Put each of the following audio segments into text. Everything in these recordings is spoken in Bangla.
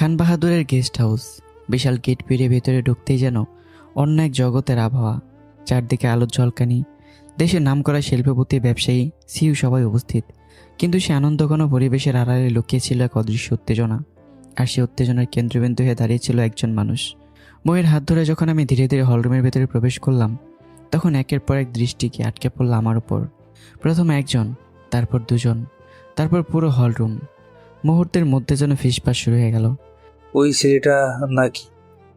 খান বাহাদুরের গেস্ট হাউস। বিশাল গেট পেরিয়ে ভেতরে ঢুকতেই যেন অন্য এক জগতের আবহাওয়া। চারদিকে আলোর ঝলকানি, দেশের নামকরা শিল্পপতি, ব্যবসায়ী, সিইও সবাই উপস্থিত। কিন্তু সে আনন্দঘন পরিবেশের আড়ালে লুকিয়েছিল এক অদৃশ্য উত্তেজনা। আর সেই উত্তেজনার কেন্দ্রবিন্দু হয়ে দাঁড়িয়েছিল একজন মানুষ। বইয়ের হাত ধরে যখন আমি ধীরে ধীরে হলরুমের ভেতরে প্রবেশ করলাম, তখন একের পর এক দৃষ্টি কি আটকে পড়ল আমার উপর। প্রথমে একজন, তারপর দুজন, তারপর পুরো হলরুম। মুহূর্তের মধ্যে যেন ফিসফাস শুরু হয়ে গেল। ওই ছেলেটা নাকি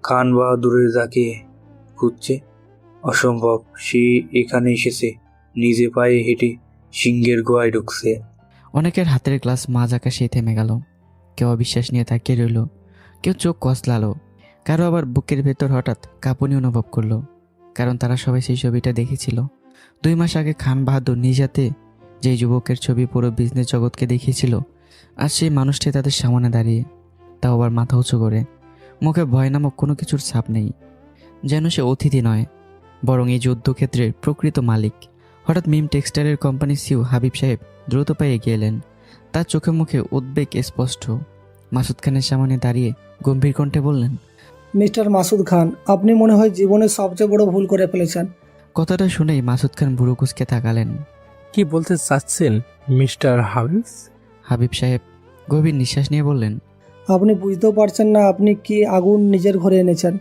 খান বাহাদুরের যাকে খুঁজছে? অসম্ভব, সে এখানে এসেছে, নিজে পায়ে হেঁটে সিংহের গোয়ায় ঢুকছে। অনেকের হাতের গ্লাস মাঝ আকাশেই থেমে গেল। কেউ অবিশ্বাস নিয়ে তাকিয়ে রইল, কেউ চোখ কসলালো, কারো আবার বুকের ভেতর হঠাৎ কাঁপুনি অনুভব করলো। কারণ তারা সবাই সেই ছবিটা দেখেছিল 2 মাস আগে। খান বাহাদুর নিজ হাতে যেই যুবকের ছবি পুরো বিজনেস জগৎকে দেখিয়েছিল, আর সেই মানুষটি তাদের সামনে দাঁড়িয়ে, তাও আবার মাথা উঁচু করে। মুখে ভয় নামক কোনো কিছুর ছাপ নেই, যেন সে অতিথি নয়, বরং এই যুদ্ধক্ষেত্রের প্রকৃত মালিক। হঠাৎ মিম টেক্সটাইলের কোম্পানির সিইও হাবিব সাহেব দ্রুত পায়ে এগিয়ে এলেন। তার চোখে মুখে উদ্বেগ স্পষ্ট। মাসুদ খানের সামনে দাঁড়িয়ে গম্ভীর কণ্ঠে বললেন, মিস্টার মাসুদ খান, আপনি মনে হয় জীবনের সবচেয়ে বড় ভুল করে ফেলেছেন। কথাটা শুনেই মাসুদ খান ভুরু কুঁচকে তাকালেন। কি বলতে চাচ্ছেন মিস্টার হাবিস? হাবিব সাহেব গভীর নিঃশ্বাস নিয়ে বললেন, আপনি বুঝতেও পারছেন না আপনি কি আগুন নিজের ঘরে এনেছেন।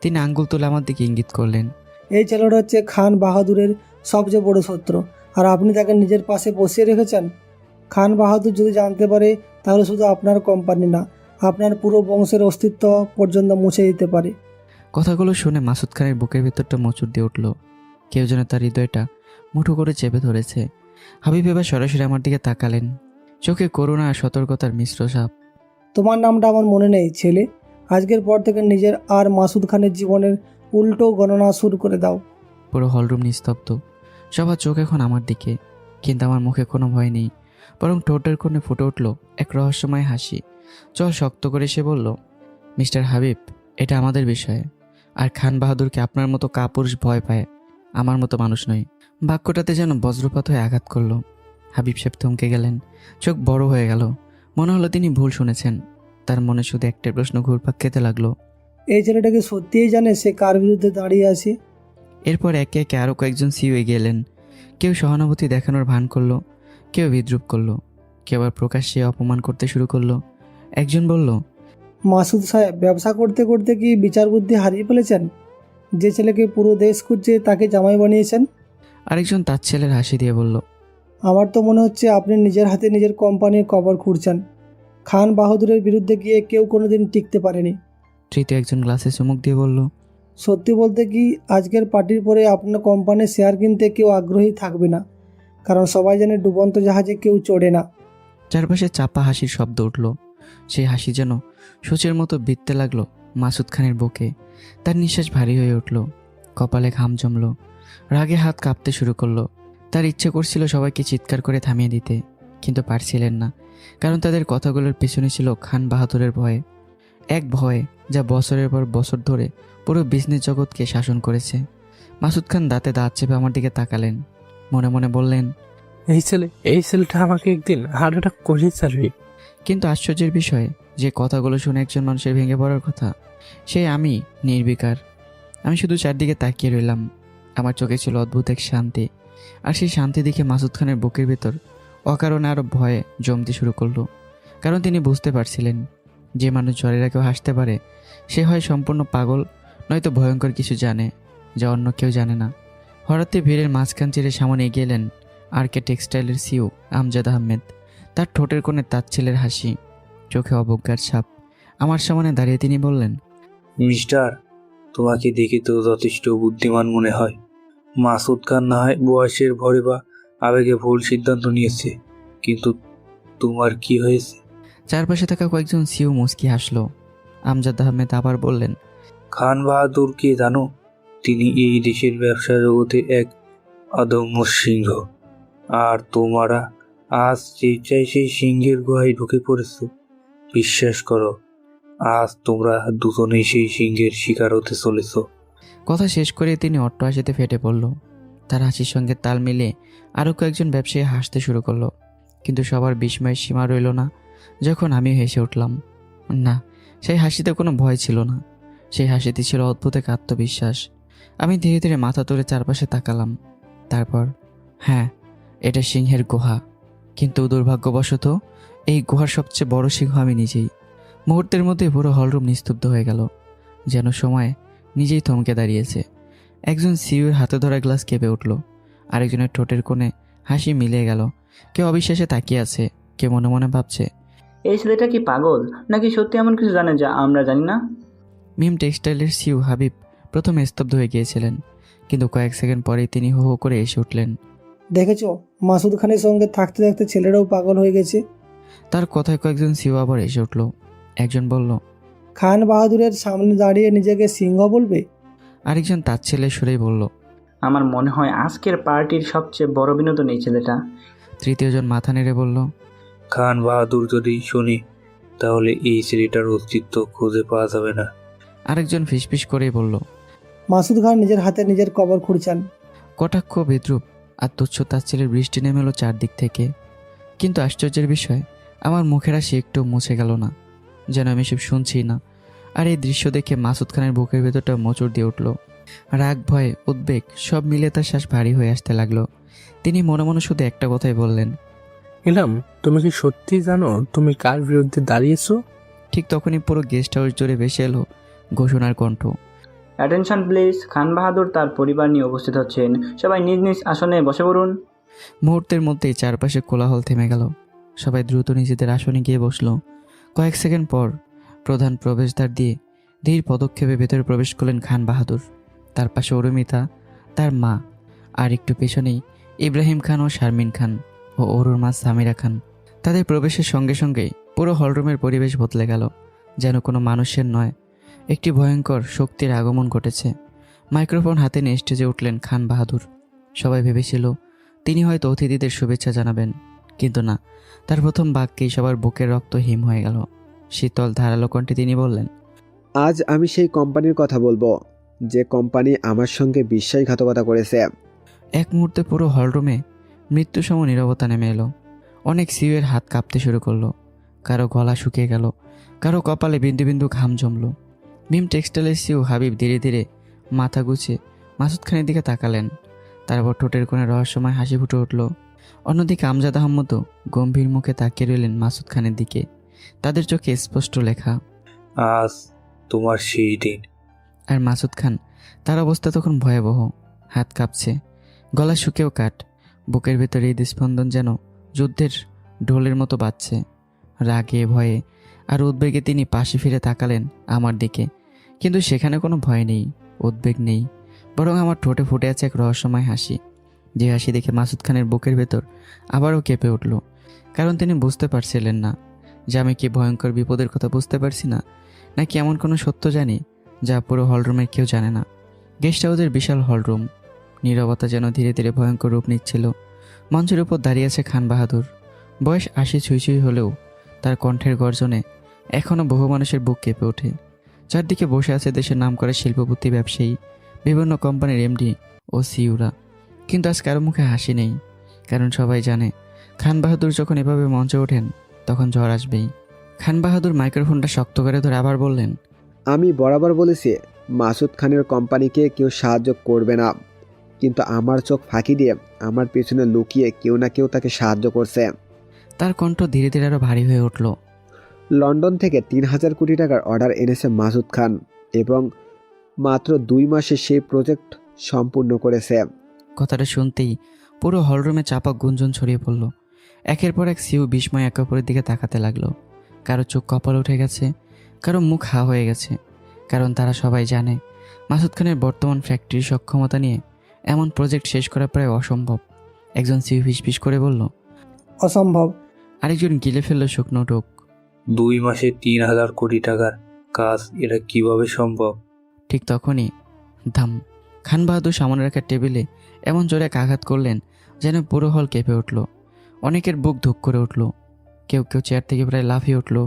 তিনি আঙ্গুল তুলে আমার দিকে ইঙ্গিত করলেন। এই ছেলেটা হচ্ছে খান বাহাদুরের সবচেয়ে বড় শত্রু, আর আপনি তাকে নিজের পাশে বসিয়ে রেখেছেন। খান বাহাদুর যদি জানতে পারে, তাহলে শুধু আপনার কোম্পানি না, আপনার পুরো বংশের অস্তিত্ব পর্যন্ত মুছে দিতে পারে। কথাগুলো শুনে মাসুদ খানের বুকের ভেতরটা মোচড় দিয়ে উঠল। কেউ যেন তার হৃদয়টা মুঠো করে চেপে ধরেছে। হাবিব এবার সরাসরি আমার দিকে তাকালেন, চোখে করুণা আর সতর্কতার মিশ্র ছাপ। তোমার নামটা আমার মনে নেই ছেলে, আজকের পর থেকে নিজের আর মাসুদ খানের জীবনের উল্টো গণনা শুরু করে দাও। পুরো হলরুম নিস্তব্ধ, সবার চোখ এখন আমার দিকে। কিন্তু আমার মুখে কোনো ভয় নেই, বরং ঠোঁটের কোণে ফুটে উঠল এক রহস্যময় হাসি। চল শক্ত করে সে বলল, মিস্টার হাবিব, এটা আমাদের বিষয়। আর খান বাহাদুরকে আপনার মতো কাপুরুষ ভয় পায়, আমার মতো মানুষ নয়। বাক্যটাতে যেন বজ্রপাত হয়ে আঘাত করলো। হাবিব সাহেব থমকে গেলেন, চোখ বড় হয়ে গেল। মনে হলো তিনি ভুল শুনেছেন। তার মনে শুধু একটা প্রশ্ন ঘুরপাক খেতে লাগলো, এই ছেলেটাকে সত্যিই জানে সে কার বিরুদ্ধে দাঁড়িয়ে আছে? এরপর একে একে আরও কয়েকজন সিইও এগিয়ে এলেন। কেউ সহানুভূতি দেখানোর ভান করলো, কেউ বিদ্রুপ করলো, কেউ আবার প্রকাশ্যে অপমান করতে শুরু করলো। একজন বলল, মাসুদ সাহেব, ব্যবসা করতে করতে কি বিচার বুদ্ধি হারিয়ে ফেলেছেন? যে ছেলেকে পুরো দেশ খুঁজছে তাকে জামাই বানিয়েছেন। আরেকজন তার ছেলের হাসি দিয়ে বলল, আমার তো মনে হচ্ছে আপনি নিজের হাতে নিজের কোম্পানির কবর খুঁড়ছেন। খান বাহাদুরের বিরুদ্ধে গিয়ে কেউ কোনোদিন টিকতে পারেনি। তৃতীয় একজন গ্লাসে চুমুক দিয়ে বলল, সত্যি বলতে কি, আজকের পার্টির পরে আপনার কোম্পানির শেয়ার কিনতে কেউ আগ্রহী থাকবে না, কারণ সবাই জানে ডুবন্ত জাহাজে কেউ চড়ে না। চারপাশে চাপা হাসির শব্দ উঠল। সেই হাসি যেন সূচের মতো বিঁধতে লাগলো মাসুদ খানের বুকে। তার নিঃশ্বাস ভারী হয়ে উঠল, কপালে ঘাম জমল, রাগে হাত কাঁপতে শুরু করলো। তার ইচ্ছে করছিল সবাইকে চিৎকার করে থামিয়ে দিতে, কিন্তু পারছিলেন না। কারণ তাদের কথাগুলোর পেছনে ছিল খান বাহাদুরের ভয়। এক ভয় যা বছরের পর বছর ধরে পুরো বিজনেস জগৎকে শাসন করেছে। মাসুদ খান দাঁতে দাঁত চেপে আমার দিকে তাকালেন, মনে মনে বললেন, এই ছেলেটা আমাকে একদিন হার্ট অ্যাটাক করে চালবে। কিন্তু আশ্চর্যের বিষয়, যে কথাগুলো শুনে একজন মানুষের ভেঙে পড়ার কথা, সে আমি নির্বিকার। আমি শুধু চারদিকে তাকিয়ে রইলাম। আমার চোখে ছিল অদ্ভুত এক শান্তি। আর সেই শান্তি দেখে মাসুদ খানের বুকের ভেতর অকারণে আরও ভয়ে জমতে শুরু করলো। কারণ তিনি বুঝতে পারছিলেন, যে মানুষ ঝড়ের আগেও হাসতে পারে, সে হয় সম্পূর্ণ পাগল, নয়তো ভয়ঙ্কর কিছু জানে, যা অন্য কেউ জানে না। হঠাৎই ভিড়ের মাঝখান চিরে সামনে এগিয়ে এলেন আর.কে টেক্সটাইলের সিইও আমজাদ আহমেদ। তার ঠোঁটের কোণে তাচ্ছিলের হাসি, চোখে অবজ্ঞার ছাপ। আমার সামনে দাঁড়িয়ে তিনি বললেন, মিস্টার, তোমাকে দেখে তো যথেষ্ট বুদ্ধিমান মনে হয়। মাসুদ খান না হয় বয়সের ভরে বা আবেগে ভুল সিদ্ধান্ত নিয়েছে, কিন্তু তোমার কি হয়েছে? চারপাশে থাকা কয়েকজন সিইও মুচকি হাসলো। আমজাদ আহমেদ আবার বললেন, খান বাহাদুরকে জানো? তিনি এই দেশের ব্যবসা জগতে এক অদম্য সিংহ। আর তোমরা আজ স্বেচ্ছায় সেই সিংহের গুহায় ঢুকে পড়েছ। বিশ্বাস করো, আজ তোমরা দুজনেই সেই সিংহের শিকার হতে চলেছ। কথা শেষ করে তিনি অট্ট হাসিতে ফেটে পড়ল। তার হাসির সঙ্গে তাল মিলিয়ে আরও কয়েকজন ব্যবসায়ী হাসতে শুরু করলো। কিন্তু সবার বিস্ময়ের সীমা রইল না যখন আমি হেসে উঠলাম। না, সেই হাসিতে কোনো ভয় ছিল না, সেই হাসিতে ছিল অদ্ভুত এক আত্মবিশ্বাস। আমি ধীরে ধীরে মাথা তুলে চারপাশে তাকালাম। তারপর, হ্যাঁ, এটা সিংহের গুহা, কিন্তু দুর্ভাগ্যবশত এই গুহার সবচেয়ে বড় সিংহ আমি নিজেই। মুহূর্তের মধ্যে পুরো হলরুম নিস্তব্ধ হয়ে গেল, যেন সময় নিজেই থমকে দাঁড়িয়েছে। একজন সিইউর হাতে ধরা গ্লাস কেঁপে উঠল, আরেকজনের ঠোঁটের কোণে হাসি মিলে গেল। কেউ অবিশ্বাসে তাকিয়ে আছে, কেউ মনে মনে ভাবছে, এই ছেলেটা কি পাগল, নাকি সত্যি এমন কিছু জানে যা আমরা জানি না? মিম টেক্সটাইলের সিইও হাবিব প্রথমে স্তব্ধ হয়ে গিয়েছিলেন, কিন্তু কয়েক সেকেন্ড পরেই তিনি হো হো করে এসে উঠলেন। দেখেছো, মাসুদ খানের সঙ্গে থাকতে থাকতে ছেলেরাও পাগল হয়ে গেছে। তার কথায় কয়েকজন সিইও আবার এসে উঠল। একজন বলল, খান বাহাদুরের সামনে দাঁড়িয়ে নিজেকে সিংহ বলবে? আরেকজন তার ছেলে সুরেই বলল। আমার মনে হয় আজকের পার্টির সবচেয়ে বড় বিনোদন এই ছেলেটা। তৃতীয়জন মাথা নেড়ে বলল, খান বাহাদুর যদি শুনি, তাহলে এই ছেলেটার অস্তিত্ব খুঁজে পাওয়া যাবে না। আরেকজন ফিসফিস করেই বলল। মাসুদ খান নিজের হাতে নিজের কবর খুঁড়ছেন। কটাক্ষ, বিদ্রুপ আর তুচ্ছ তাচ্ছিল্যের বৃষ্টি নেমে এলো চারদিক থেকে। কিন্তু আশ্চর্যের বিষয়, আমার মুখের হাসি একটু মুছে গেল না, যেন আমি সব শুনছি না। আর এই দৃশ্য দেখে মাসুদ খানের বুকের ভেতরটা মোচড় দিয়ে উঠল। রাগ, ভয়, উদ্বেগ সব মিলে তার শ্বাস ভারী হয়ে আসতে লাগলো। তিনি মনে মনে শুধু একটা কথাই বললেন, ইলাম, তুমি কি সত্যি জানো তুমি কার বিরুদ্ধে দাঁড়িয়েছো? ঠিক তখনই পুরো গেস্ট হাউস জুড়ে ভেসে এলো ঘোষণার কণ্ঠ। অ্যাটেনশন প্লিজ, খান বাহাদুর তার পরিবার নিয়ে উপস্থিত হচ্ছেন, সবাই নিজ নিজ আসনে বসে পড়ুন। মুহূর্তের মধ্যেই চারপাশে কোলাহল থেমে গেল। সবাই দ্রুত নিজেদের আসনে গিয়ে বসলো। কয়েক সেকেন্ড পর প্রধান প্রবেশদ্বার দিয়ে ধীর পদক্ষেপে ভেতরে প্রবেশ করলেন খান বাহাদুর। তার পাশে অরুমিতা, তার মা, আর একটু পেছনেই ইব্রাহিম খান ও শারমিন খান ও অরুর মা সামিরা খান। তাদের প্রবেশের সঙ্গে সঙ্গেই পুরো হলরুমের পরিবেশ বদলে গেল, যেন কোনো মানুষের নয়, একটি ভয়ঙ্কর শক্তির আগমন ঘটেছে। মাইক্রোফোন হাতে নিয়ে স্টেজে উঠলেন খান বাহাদুর। সবাই ভেবেছিল তিনি হয়তো অতিথিদের শুভেচ্ছা জানাবেন, কিন্তু না, তার প্রথম বাক্যেই সবার বুকের রক্ত হিম হয়ে গেল। শীতল ধারালো কণ্ঠে তিনি বললেন, আজ আমি সেই কোম্পানির কথা বলবো, যে কোম্পানি আমার সঙ্গে বিশ্বাসঘাতকতা করেছে। এক মুহূর্তে পুরো হলরুমে মৃত্যুসম নীরবতা নেমে এলো। অনেক সিইওর হাত কাঁপতে শুরু করলো, কারো গলা শুকিয়ে গেল, কারো কপালে বিন্দু বিন্দু ঘাম জমলো। মিম টেক্সটাইলের সিইও হাবিব ধীরে ধীরে মাথা গুছিয়ে মাসুদ খানের দিকে তাকালেন। তারপর ঠোঁটের কোণে রহস্যময় হাসি ফুটে উঠল। অন্যদিকে আমজাদ আহমদও গম্ভীর মুখে তাকিয়ে রইলেন মাসুদ খানের দিকে। তাদের চোখে স্পষ্ট লেখা, আজ তোমার সেই দিন। আর মাসুদ খান, তার অবস্থা তখন ভয়াবহ। হাত কাঁপছে, গলা শুকেও কাট, বুকের ভেতরে হৃদস্পন্দন যেন যুদ্ধের ঢোলের মতো বাজছে। রাগে, ভয়ে আর উদ্বেগে তিনি পাশে ফিরে তাকালেন আমার দিকে, কিন্তু সেখানে কোনো ভয় নেই, উদ্বেগ নেই, বরং আমার ঠোঁটে ফুটে আছে এক রহস্যময় হাসি। যে হাসি দেখে মাসুদ খানের বুকের ভেতর আবারও কেঁপে উঠল, কারণ তিনি বুঝতে পারছিলেন না যে আমি কি ভয়ঙ্কর বিপদের কথা বুঝতে পারছি না, নাকি এমন কোনো সত্য জানি যা পুরো হলরুমের কেউ জানে না। গেস্ট হাউসের বিশাল হলরুম, নীরবতা যেন ধীরে ধীরে ভয়ঙ্কর রূপ নিচ্ছিল। মঞ্চের উপর দাঁড়িয়ে আছে খান বাহাদুর। বয়স 80 ছুঁই হলেও তার কণ্ঠের গর্জনে এখনও বহু মানুষের বুক কেঁপে ওঠে। চারদিকে বসে আছে দেশের নামকরা শিল্পপতি, ব্যবসায়ী, বিভিন্ন কোম্পানির এমডি ও সিইওরা। কিন্তু আজ কারো মুখে হাসি নেই, কারণ সবাই জানে খান বাহাদুর যখন এভাবে মঞ্চে ওঠেন তখন ঝড় আসবেই। খান বাহাদুর মাইক্রোফোনটা শক্ত করে ধরে আবার বললেন, আমি বরাবর বলেছি মাসুদ খানের কোম্পানিকে কেউ সাহায্য করবে না, কিন্তু আমার চোখ ফাঁকি দিয়ে আমার পেছনে লুকিয়ে কেউ না কেউ তাকে সাহায্য করছে। তার কণ্ঠ ধীরে ধীরে আরও ভারী হয়ে উঠল। লন্ডন থেকে 3000 কোটি টাকার অর্ডার এনেছে মাসুদ খান, এবং মাত্র 2 মাসে সেই প্রজেক্ট সম্পূর্ণ করেছে। কথাটা শুনতেই পুরো হলরুমে চাপা গুঞ্জন ছড়িয়ে পড়ল। একের পর এক সিইও বিস্ময় একে অপরের দিকে তাকাতে লাগলো। কারো চোখ কপাল উঠে গেছে, কারো মুখ হা হয়ে গেছে, কারণ তারা সবাই জানে মাসুদ খানের বর্তমান ফ্যাক্টরির সক্ষমতা নিয়ে এমন প্রজেক্ট শেষ করা প্রায় অসম্ভব। একজন সিইও ফিসফিস করে বলল, অসম্ভব। আরেকজন গিলে ফেলল শুকনো টোক। 2 মাসে 3000 কোটি টাকার কাজ, এটা কিভাবে সম্ভব? ঠিক তখনই ধাম, খান বাহাদুর সামনে রাখা টেবিলে এমন জোরে এক আঘাত করলেন যেন পুরো হল কেঁপে উঠল। অনেকের বুক ধুক করে উঠল, কেউ কেউ চেয়ার থেকে প্রায় লাফিয়ে উঠল।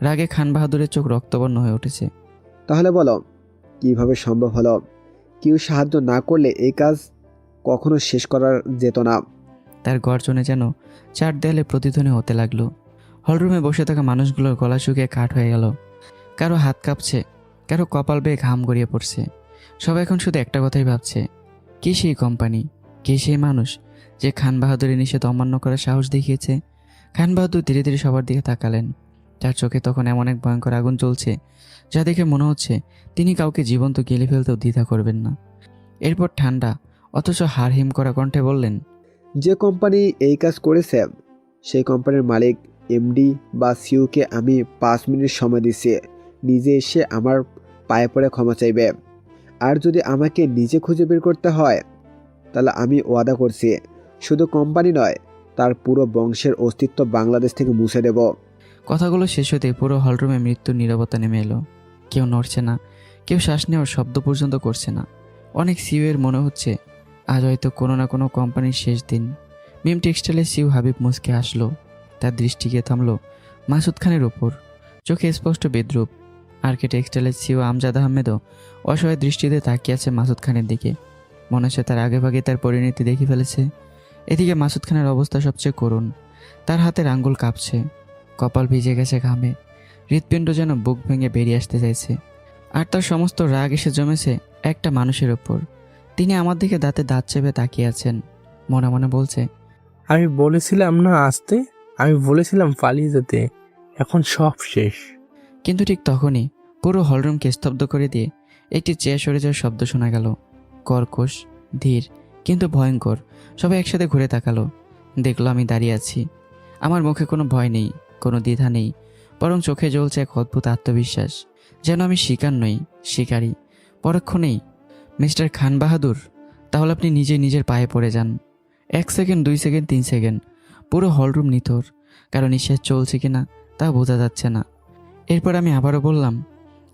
রাগে খান বাহাদুরের চোখ রক্তবর্ণ হয়ে উঠেছে। তাহলে বলো, কিভাবে সম্ভব হলো? কেউ সাহায্য না করলে এই কাজ কখনো শেষ করা যেত না। তার গর্জনে যেন চার দেয়ালে প্রতিধ্বনি হতে লাগলো। হলরুমে বসে থাকা মানুষগুলোর গলা শুকিয়ে কাঠ হয়ে গেল। কারো হাত কাঁপছে, কারো কপাল বেয়ে ঘাম গড়িয়ে পড়ছে। সবাই এখন শুধু একটা কথাই ভাবছে, কে সেই কোম্পানি, কে সেই মানুষ যে খান বাহাদুরের নিষেধ অমান্য করার সাহস দেখিয়েছে। খান বাহাদুর ধীরে ধীরে সবার দিকে তাকালেন। তার চোখে তখন এমন এক ভয়ঙ্কর আগুন জ্বলছে যা দেখে মনে হচ্ছে তিনি কাউকে জীবন্ত গিলে ফেলতেও দ্বিধা করবেন না। এরপর ঠান্ডা অথচ হাড়হিম করা কণ্ঠে বললেন, যে কোম্পানি এই কাজ করেছে সেই কোম্পানির মালিক এমডি বা সিইওকে আমি 5 মিনিট সময় দিচ্ছি, নিজে এসে আমার পায়ে পড়ে ক্ষমা চাইবে। আর যদি আমাকে নিজে খুঁজে বের করতে হয় তাহলে আমি ওয়াদা করছি শুধু কোম্পানি নয়, তার পুরো বংশের অস্তিত্ব বাংলাদেশ থেকে মুছে দেব। কথাগুলো শেষ হতে পুরো হলরুমে মৃত্যুর নীরবতা নেমে এলো। কেউ নড়ছে না, কেউ শ্বাস নেওয়ার শব্দ পর্যন্ত করছে না। অনেক সিইওর মনে হচ্ছে আজ হয়তো কোনো না কোনো কোম্পানির শেষ দিন। মিম টেক্সটাইলের সিইও হাবিব মুচকে আসলো। তার দৃষ্টি গিয়ে থামলো মাসুদ খানের ওপর, চোখে স্পষ্ট বিদ্রুপ। আরকে টেক্সটাইলের সিইও আমজাদ আহমেদও অসহায় দৃষ্টিতে তাকিয়ে আছে মাসুদ খানের দিকে। মনে হচ্ছে তার আগেভাগে তার পরিণতি দেখে ফেলেছে। এদিকে মাসুদ খানের অবস্থা সবচেয়ে করুণ। তার হাতের আঙ্গুল কাঁপছে, কপাল ভিজে গেছে ঘামে, হৃৎপিণ্ড যেন বুক ভেঙে বেরিয়ে আসতে চাইছে। আর তার সমস্ত রাগ এসে জমেছে একটা মানুষের ওপর। তিনি আমার দিকে দাঁতে দাঁত চেপে তাকিয়ে আছেন, মনে মনে বলছে, আমি বলেছিলাম না আসতে, আমি বলেছিলাম পালিয়ে যেতে, এখন সব শেষ। কিন্তু ঠিক তখনই পুরো হলরুমকে স্তব্ধ করে দিয়ে একটি চেয়ার সরে যাওয়ার শব্দ শোনা গেল। কর্কশ, ধীর কিন্তু ভয়ঙ্কর। সবাই একসাথে ঘুরে তাকালো। দেখলো আমি দাঁড়িয়ে আছি। আমার মুখে কোনো ভয় নেই, কোনো দ্বিধা নেই, বরং চোখে জ্বলছে এক অদ্ভুত আত্মবিশ্বাস, যেন আমি শিকার নই, শিকারী। পরক্ষণেই, মিস্টার খান বাহাদুর, তাহলে আপনি নিজে নিজের পায়ে পড়ে যান। 1 সেকেন্ড, 2 সেকেন্ড, 3 সেকেন্ড, পুরো হলরুম নিথর। কারণ নিঃশ্বাস চলছে কিনা তা বোঝা যাচ্ছে না। এরপর আমি আবারও বললাম,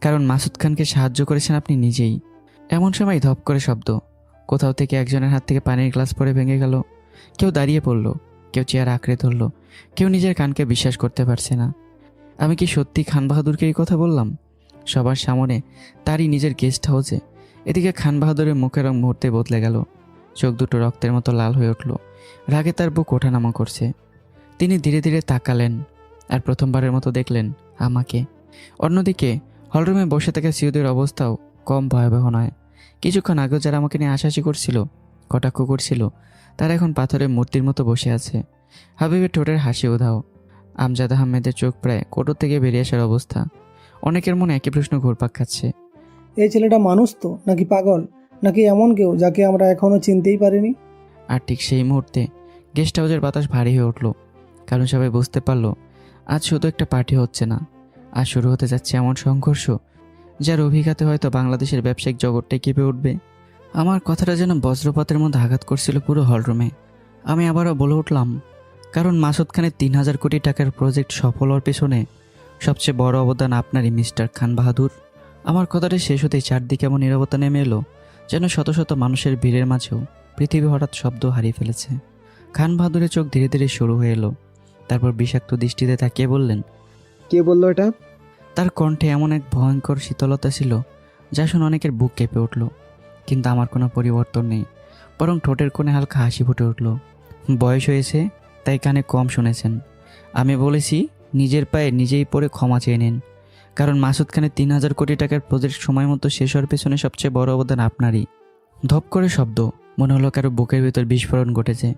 কারণ মাসুদ খানকে সাহায্য করেছেন আপনি নিজেই। এমন সময় ধপ করে শব্দ। কোথাও থেকে একজনের হাত থেকে পানির গ্লাস পড়ে ভেঙে গেল। কেউ দাঁড়িয়ে পড়ল, কেউ চেয়ার আঁকড়ে ধরল, কেউ নিজের কানকে বিশ্বাস করতে পারছে না। আমি কি সত্যি খান বাহাদুরকে এই কথা বললাম? সবার সামনে, তারই নিজের গেস্ট হাউসে। এদিকে খান বাহাদুরের মুখের রং মুহূর্তে বদলে গেল। চোখ দুটো রক্তের মতো লাল হয়ে উঠল। রাগে তার বুক ওঠানামা করছে। তিনি ধীরে ধীরে তাকালেন আর প্রথমবারের মতো দেখলেন আমাকে। অন্যদিকে হলরুমে বসে থাকা সিইওদের অবস্থাও কম ভয়াবহ নয়। কিছুক্ষণ আগেও যারা আমাকে নিয়ে হাসাহাসি করছিল, কটাক্ষ করছিল, তারা এখন পাথরের মূর্তির মতো বসে আছে। হাবিবের ঠোঁটের হাসি উধাও। আমজাদ আহমেদের চোখ প্রায় কোটর থেকে বেরিয়ে আসার অবস্থা। অনেকের মনে একই প্রশ্ন ঘুরপাক খাচ্ছে। এই ছেলেটা মানুষ তো নাকি পাগল, নাকি এমন কেউ যাকে আমরা এখনও চিনতেই পারিনি? আর ঠিক সেই মুহূর্তে গেস্ট হাউসের বাতাস ভারী হয়ে উঠল। কারণ সবাই বুঝতে পারলো আজ শুধু একটা পার্টি হচ্ছে না, আজ শুরু হতে যাচ্ছে এমন সংঘর্ষ যার অভিঘাতে হয়তো বাংলাদেশের ব্যবসায়িক জগৎটাই কেঁপে উঠবে। আমার কথাটা যেন বজ্রপাতের মধ্যে আঘাত করছিল পুরো হলরুমে। আমি আবারও বলে উঠলাম, কারণ মাসুদ খানের 3000 কোটি টাকার প্রজেক্ট সফল হওয়ার পেছনে সবচেয়ে বড় অবদান আপনারই মিস্টার খান বাহাদুর। আমার কথাটা শেষ হতেই চারদিকে এমন নীরবতা নেমে এলো যেন শত শত মানুষের ভিড়ের মাঝেও পৃথিবী হঠাৎ শব্দ হারিয়ে ফেলেছে। খান বাহাদুরের চোখ ধীরে ধীরে শুরু হয়ে এলো। তারপর বিষাক্ত দৃষ্টিতে তাকিয়ে বললেন, কে বললো এটা? তার কণ্ঠে এমন এক ভয়ঙ্কর শীতলতা ছিল যা শুনে অনেকের বুক কেঁপে উঠল। কিন্তু আমার কোনো পরিবর্তন নেই, বরং ঠোঁটের কোণে হালকা হাসি ফুটে উঠল। বয়স হয়েছে তাই কানে কম শুনেছেন। আমি বলেছি নিজের পায়ে নিজেই পড়ে ক্ষমা চেয়ে নিন। কারণ মাসুদ খানের 3000 কোটি টাকার প্রজেক্ট সময় মতো শেষ হওয়ার পেছনে সবচেয়ে বড় অবদান আপনারই। ধপ করে শব্দ, মনে হলো কারো বুকের ভেতর বিস্ফোরণ ঘটেছে।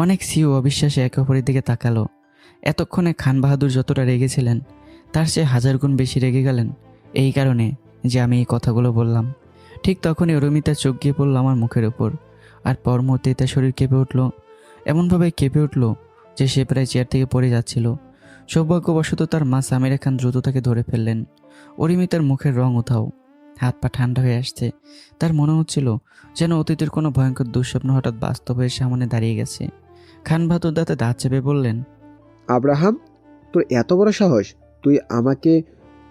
অনেক সিইও অবিশ্বাসে একে অপরের দিকে তাকালো। এতক্ষণে খান বাহাদুর যতটা রেগেছিলেন তার চেয়ে 1000 গুণ বেশি রেগে গেলেন এই কারণে যে আমি এই কথাগুলো বললাম। ঠিক তখনই অরুমিতার চোখ গিয়ে পড়ল আমার মুখের ওপর। আর পর মুহূর্তে তার শরীর কেঁপে উঠল, এমনভাবে কেঁপে উঠল যে সে প্রায় চেয়ার থেকে পড়ে যাচ্ছিল। সৌভাগ্যবশত তার মা সামিরা খান দ্রুত তাকে ধরে ফেললেন। অরুমিতার মুখের রং উধাও, হাত পা ঠান্ডা হয়ে আসছে। তার মনে হচ্ছিল যেন অতীতের কোনো ভয়ঙ্কর দুঃস্বপ্ন হঠাৎ বাস্তব হয়ে সামনে দাঁড়িয়ে গেছে। খান বাহাদুর দাঁতে দাঁত চেপে বললেন, আব্রাহাম, তোর এত বড় সাহস, তুই আমাকে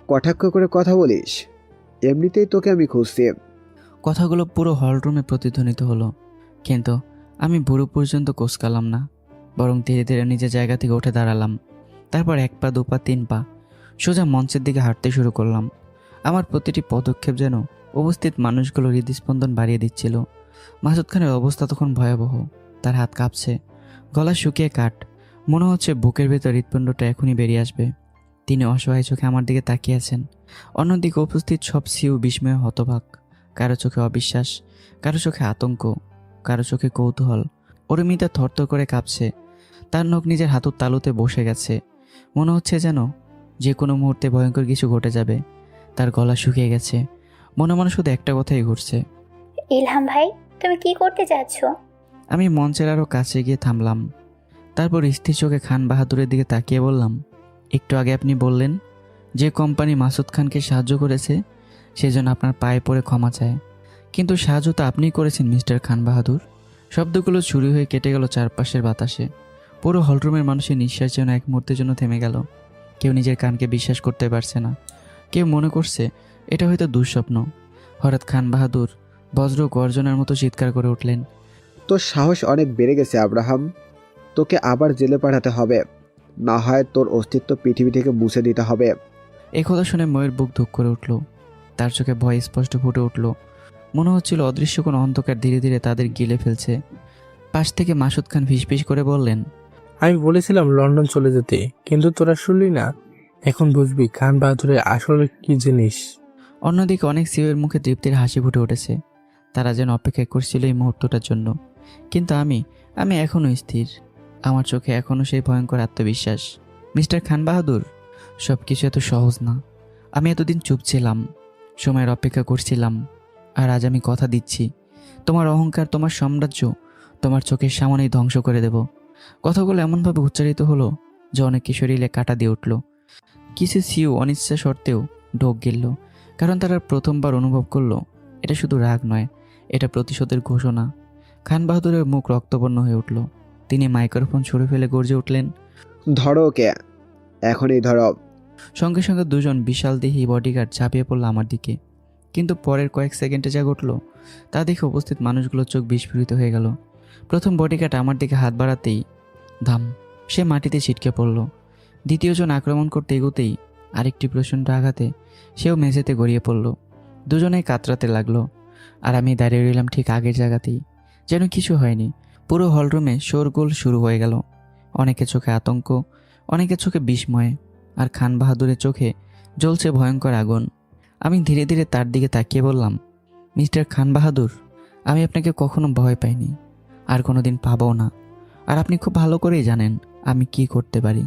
কটাক্ষ করে কথা বলিস? এমনিতেই তোকে আমি খুঁজছি। কথাগুলো পুরো হলরুমে প্রতিধ্বনিত হলো, কিন্তু আমি বুড়ো পর্যন্ত কোসকালাম না, বরং ধীরে ধীরে নিজের জায়গা থেকে উঠে দাঁড়ালাম। তারপর 1 পা 2 পা 3 পা সোজা মঞ্চের দিকে হাঁটতে শুরু করলাম। আমার প্রতিটি পদক্ষেপ যেন উপস্থিত মানুষগুলোর হৃদস্পন্দন বাড়িয়ে দিচ্ছিল। মাসুদ খানের অবস্থা তখন ভয়াবহ। তার হাত কাঁপছে, গলা শুকিয়ে কাঠ, মনে হচ্ছে বুকের ভেতর হৃৎপিণ্ডটা এখনই বেরিয়ে আসবে। তিনি অসহায় চোখে আমার দিকে তাকিয়ে আছেন। অন্যদিকে উপস্থিত সব সিউ বিস্ময়ে হতবাক। কারো চোখে অবিশ্বাস, কারো চোখে আতঙ্ক, কারো চোখে কৌতূহল। অরুমিতা থরথর করে কাঁপছে। তার নখ নিজের হাতুর তালুতে বসে গেছে। মনে হচ্ছে যেন যে কোনো মুহূর্তে ভয়ঙ্কর কিছু ঘটে যাবে। তার গলা শুকিয়ে গেছে। মনে মনে শুধু একটা কথাই ঘুরছে। ইলহাম ভাই, তুমি কি করতে যাচ্ছ? আমি মঞ্চের আরও কাছে গিয়ে থামলাম। তারপর স্থির চোখে খান বাহাদুরের দিকে তাকিয়ে বললাম, একটু আগে আপনি বললেন যে কোম্পানি মাসুদ খানকে সাহায্য করেছে সেজন্য আপনার পায়ে পড়ে ক্ষমা চায়, কিন্তু সাহায্য তো আপনিই করেছেন মিস্টার খান বাহাদুর। শব্দগুলো চুরি হয়ে কেটে গেল চারপাশের বাতাসে। পুরো হলরুমের মানুষের নিঃশ্বাস যেন এক মুহূর্তের জন্য থেমে গেল। কেউ নিজের কানকে বিশ্বাস করতে পারছে না। কেউ মনে করছে এটা হয়তো দুঃস্বপ্ন। হঠাৎ খান বাহাদুর বজ্র গর্জনের মতো চিৎকার করে উঠলেন, তোর সাহস অনেক বেড়ে গেছে আব্রাহাম। তোকে আবার জেলে পাঠাতে হবে, না হয় তোর অস্তিত্ব পৃথিবী থেকে মুছে দিতে হবে। এই কথা শুনে ময়ের বুক ধুক করে উঠল। তার চোখে ভয় স্পষ্ট ফুটে উঠল। মনে হচ্ছিল অদৃশ্য কোনো অন্ধকার ধীরে ধীরে তাদের গিলে ফেলছে। পাশ থেকে মাসুদ খান ফিসফিস করে বললেন, আমি বলেছিলাম লন্ডন চলে যেতে, কিন্তু তোরা শুনলি না। এখন বুঝবি খান বাহাদুরের আসলে কি জিনিস। অন্যদিকে অনেক সিওয়ের মুখে তৃপ্তির হাসি ফুটে উঠেছে। তারা যেন অপেক্ষা করছিল এই মুহূর্তটার জন্য। কিন্তু আমি এখনও স্থির। আমার চোখে এখনও সেই ভয়ঙ্কর আত্মবিশ্বাস। মিস্টার খান বাহাদুর, সব কিছু এত সহজ না। আমি এতদিন চুপ ছিলাম, সময়ের অপেক্ষা করছিলাম। আর আজ আমি কথা দিচ্ছি, তোমার অহংকার, তোমার সাম্রাজ্য তোমার চোখের সামনেই ধ্বংস করে দেব। কথাগুলো এমনভাবে উচ্চারিত হলো যে অনেক কিশোরীলে কাটা দিয়ে উঠল। কিছু সিউ অনিচ্ছা সত্ত্বেও ঢোক গেল, কারণ তারা প্রথমবার অনুভব করলো এটা শুধু রাগ নয়, এটা প্রতিশোধের ঘোষণা। খান বাহাদুরের মুখ রক্তবর্ণ হয়ে উঠল। তিনি মাইক্রোফোন ছুঁড়ে ফেলে গর্জে উঠলেন, ধরো ওকে, এখনই ধরো। সঙ্গে সঙ্গে দুজন বিশাল দেহী বডিগার্ড ঝাঁপিয়ে পড়ল আমার দিকে। কিন্তু পরের কয়েক সেকেন্ডে যা ঘটল তা দেখে উপস্থিত মানুষগুলোর চোখ বিস্ফোরিত হয়ে গেল। প্রথম বডিগার্ড আমার দিকে হাত বাড়াতেই ধাম, সে মাটিতে ছিটকে পড়ল। দ্বিতীয়জন আক্রমণ করতে এগোতেই আরেকটি প্রচণ্ড আঘাতে সেও মেঝেতে গড়িয়ে পড়ল। দুজনেই কাতরাতে লাগলো। আর আমি দাঁড়িয়ে রইলাম ঠিক আগের জায়গাতেই, যেন কিছু হয়নি। পুরো হলরুমে শোরগোল শুরু হয়ে গেল। অনেকে চোখে আতঙ্ক, অনেকের চোখে বিস্ময়, আর খান বাহাদুরের চোখে জ্বলছে ভয়ঙ্কর আগুন। আমি ধীরে ধীরে তার দিকে তাকিয়ে বললাম, মিস্টার খান বাহাদুর, আমি আপনাকে কখনো ভয় পাইনি, আর কোনো দিন পাবও না। আর আপনি খুব ভালো করেই জানেন আমি কি করতে পারি।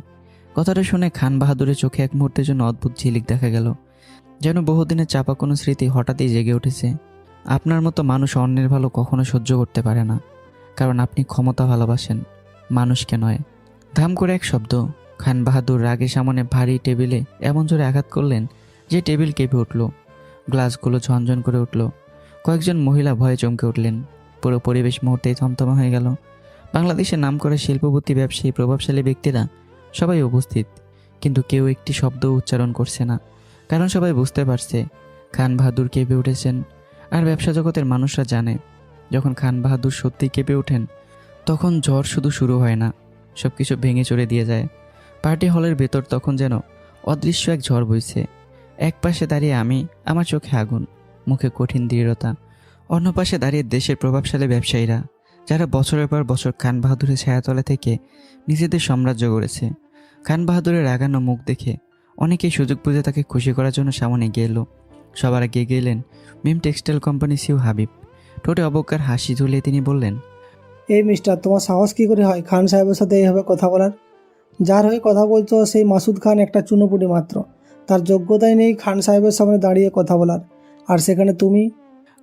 কথাটা শুনে খান বাহাদুরের চোখে এক মুহূর্তের জন্য অদ্ভুত ঝিলিক দেখা গেল, যেন বহুদিনের চাপা কোনো স্মৃতি হঠাৎই জেগে উঠেছে। আপনার মতো মানুষ অন্যের ভালো কখনো সহ্য করতে পারে না, কারণ আপনি ক্ষমতা ভালোবাসেন, মানুষকে নয়। ধাম করে এক শব্দ, খান বাহাদুর রাগে সামনে ভারী টেবিলে এমন জোরে আঘাত করলেন যে টেবিল কেঁপে উঠল, গ্লাসগুলো ঝনঝন করে উঠল। কয়েকজন মহিলা ভয়ে চমকে উঠলেন। পুরো পরিবেশ মুহূর্তেই থমথমে হয়ে গেল। বাংলাদেশের নামকরা শিল্পপতি, ব্যবসায়ী, প্রভাবশালী ব্যক্তিরা সবাই উপস্থিত, কিন্তু কেউ একটি শব্দ উচ্চারণ করছে না, কারণ সবাই বুঝতে পারছে খান বাহাদুর কেঁপে উঠেছেন। আর ব্যবসা জগতের মানুষরা জানে, যখন খান বাহাদুর সত্যিই কেঁপে ওঠেন তখন ঝড় শুধু শুরু হয় না, সব কিছু ভেঙে চড়ে দিয়ে যায়। পার্টি হলের ভেতর তখন যেন অদৃশ্য এক ঝড় বইছে। এক পাশে দাঁড়িয়ে আমি, আমার চোখে আগুন, মুখে কঠিন দৃঢ়তা। অন্য পাশে দাঁড়িয়ে দেশের প্রভাবশালী ব্যবসায়ীরা, যারা বছরের পর বছর খান বাহাদুরের ছায়াতলা থেকে নিজেদের সাম্রাজ্য গড়েছে। খান বাহাদুরের রাগানো মুখ দেখে অনেকেই সুযোগ বুঝে তাকে খুশি করার জন্য সামনে এগিয়ে এলো। সবার আগে গেলেন মিম টেক্সটাইল কোম্পানি সিউ হাবিব। ঠোঁটে অবজ্ঞার হাসি ঝুলিয়ে তিনি বললেন, এই মিস্টার, তোমার সাহস কী করে হয় খান সাহেবের সাথে এইভাবে কথা বলার? যার হয়ে কথা বলছো সেই মাসুদ খান একটা চুনোপুটি মাত্র। তার যোগ্যতাই নেই খান সাহেবের সামনে দাঁড়িয়ে কথা বলার, আর সেখানে তুমি।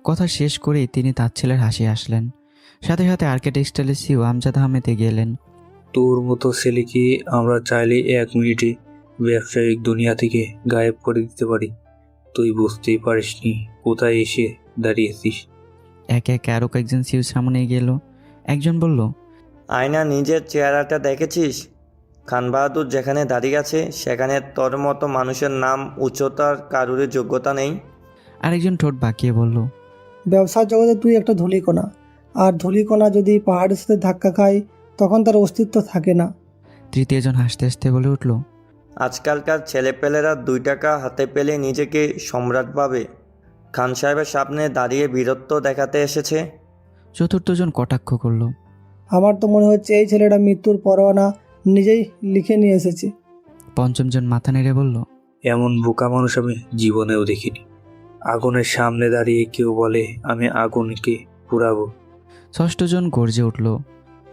কথা শেষ করেই তিনি তার ছেলের হাসি আসলেন। সাথে সাথে আরকে টেক্সটাইলের সিও আমজাদ আহমেদ এগিয়ে এলেন। তোর মতো ছেলেকে আমরা চাইলে 1 মিনিটে ব্যবসায়িক দুনিয়া থেকে গায়েব করে দিতে পারি। তুই বুঝতেই পারিসনি কোথায় এসে দাঁড়িয়েছিস। একে একে আরও কয়েকজন সিও সামনে এগিয়ে এলো। একজন বলল, আয়না নিজের চেহারাটা দেখেছিস? খান বাহাদুর যেখানে দাঁড়িয়ে আছে সেখানে তোর মতো মানুষের নাম উচ্চতার কারুর যোগ্যতা নেই। আরেকজন ঠোঁট বাঁকিয়ে বলল, ব্যবসার জগতে তুই একটা ধূলিকণা, আর ধূলিকণা যদি পাহাড়ের সাথে ধাক্কা খায় তখন তার অস্তিত্ব থাকে না। তৃতীয়জন হাসতে হাসতে বলে উঠল, আজকালকার ছেলেপেলেরা 2 টাকা হাতে পেলে নিজেকে সম্রাট ভাবে। খান সাহেবের সামনে দাঁড়িয়ে বীরত্ব দেখাতে এসেছে। চতুর্থজন কটাক্ষ করল, আমার তো মনে হচ্ছে এই ছেলেটা মৃত্যুর পরোয়ানা নিজেই লিখে নিয়ে এসেছে। পঞ্চমজন মাথা নেড়ে বলল, এমন বোকা মানুষ আমি জীবনেও দেখিনি। আগুনের সামনে দাঁড়িয়ে কেউ বলে আমি আগুনকে পুরাবো। ষষ্ঠজন গর্জে উঠল,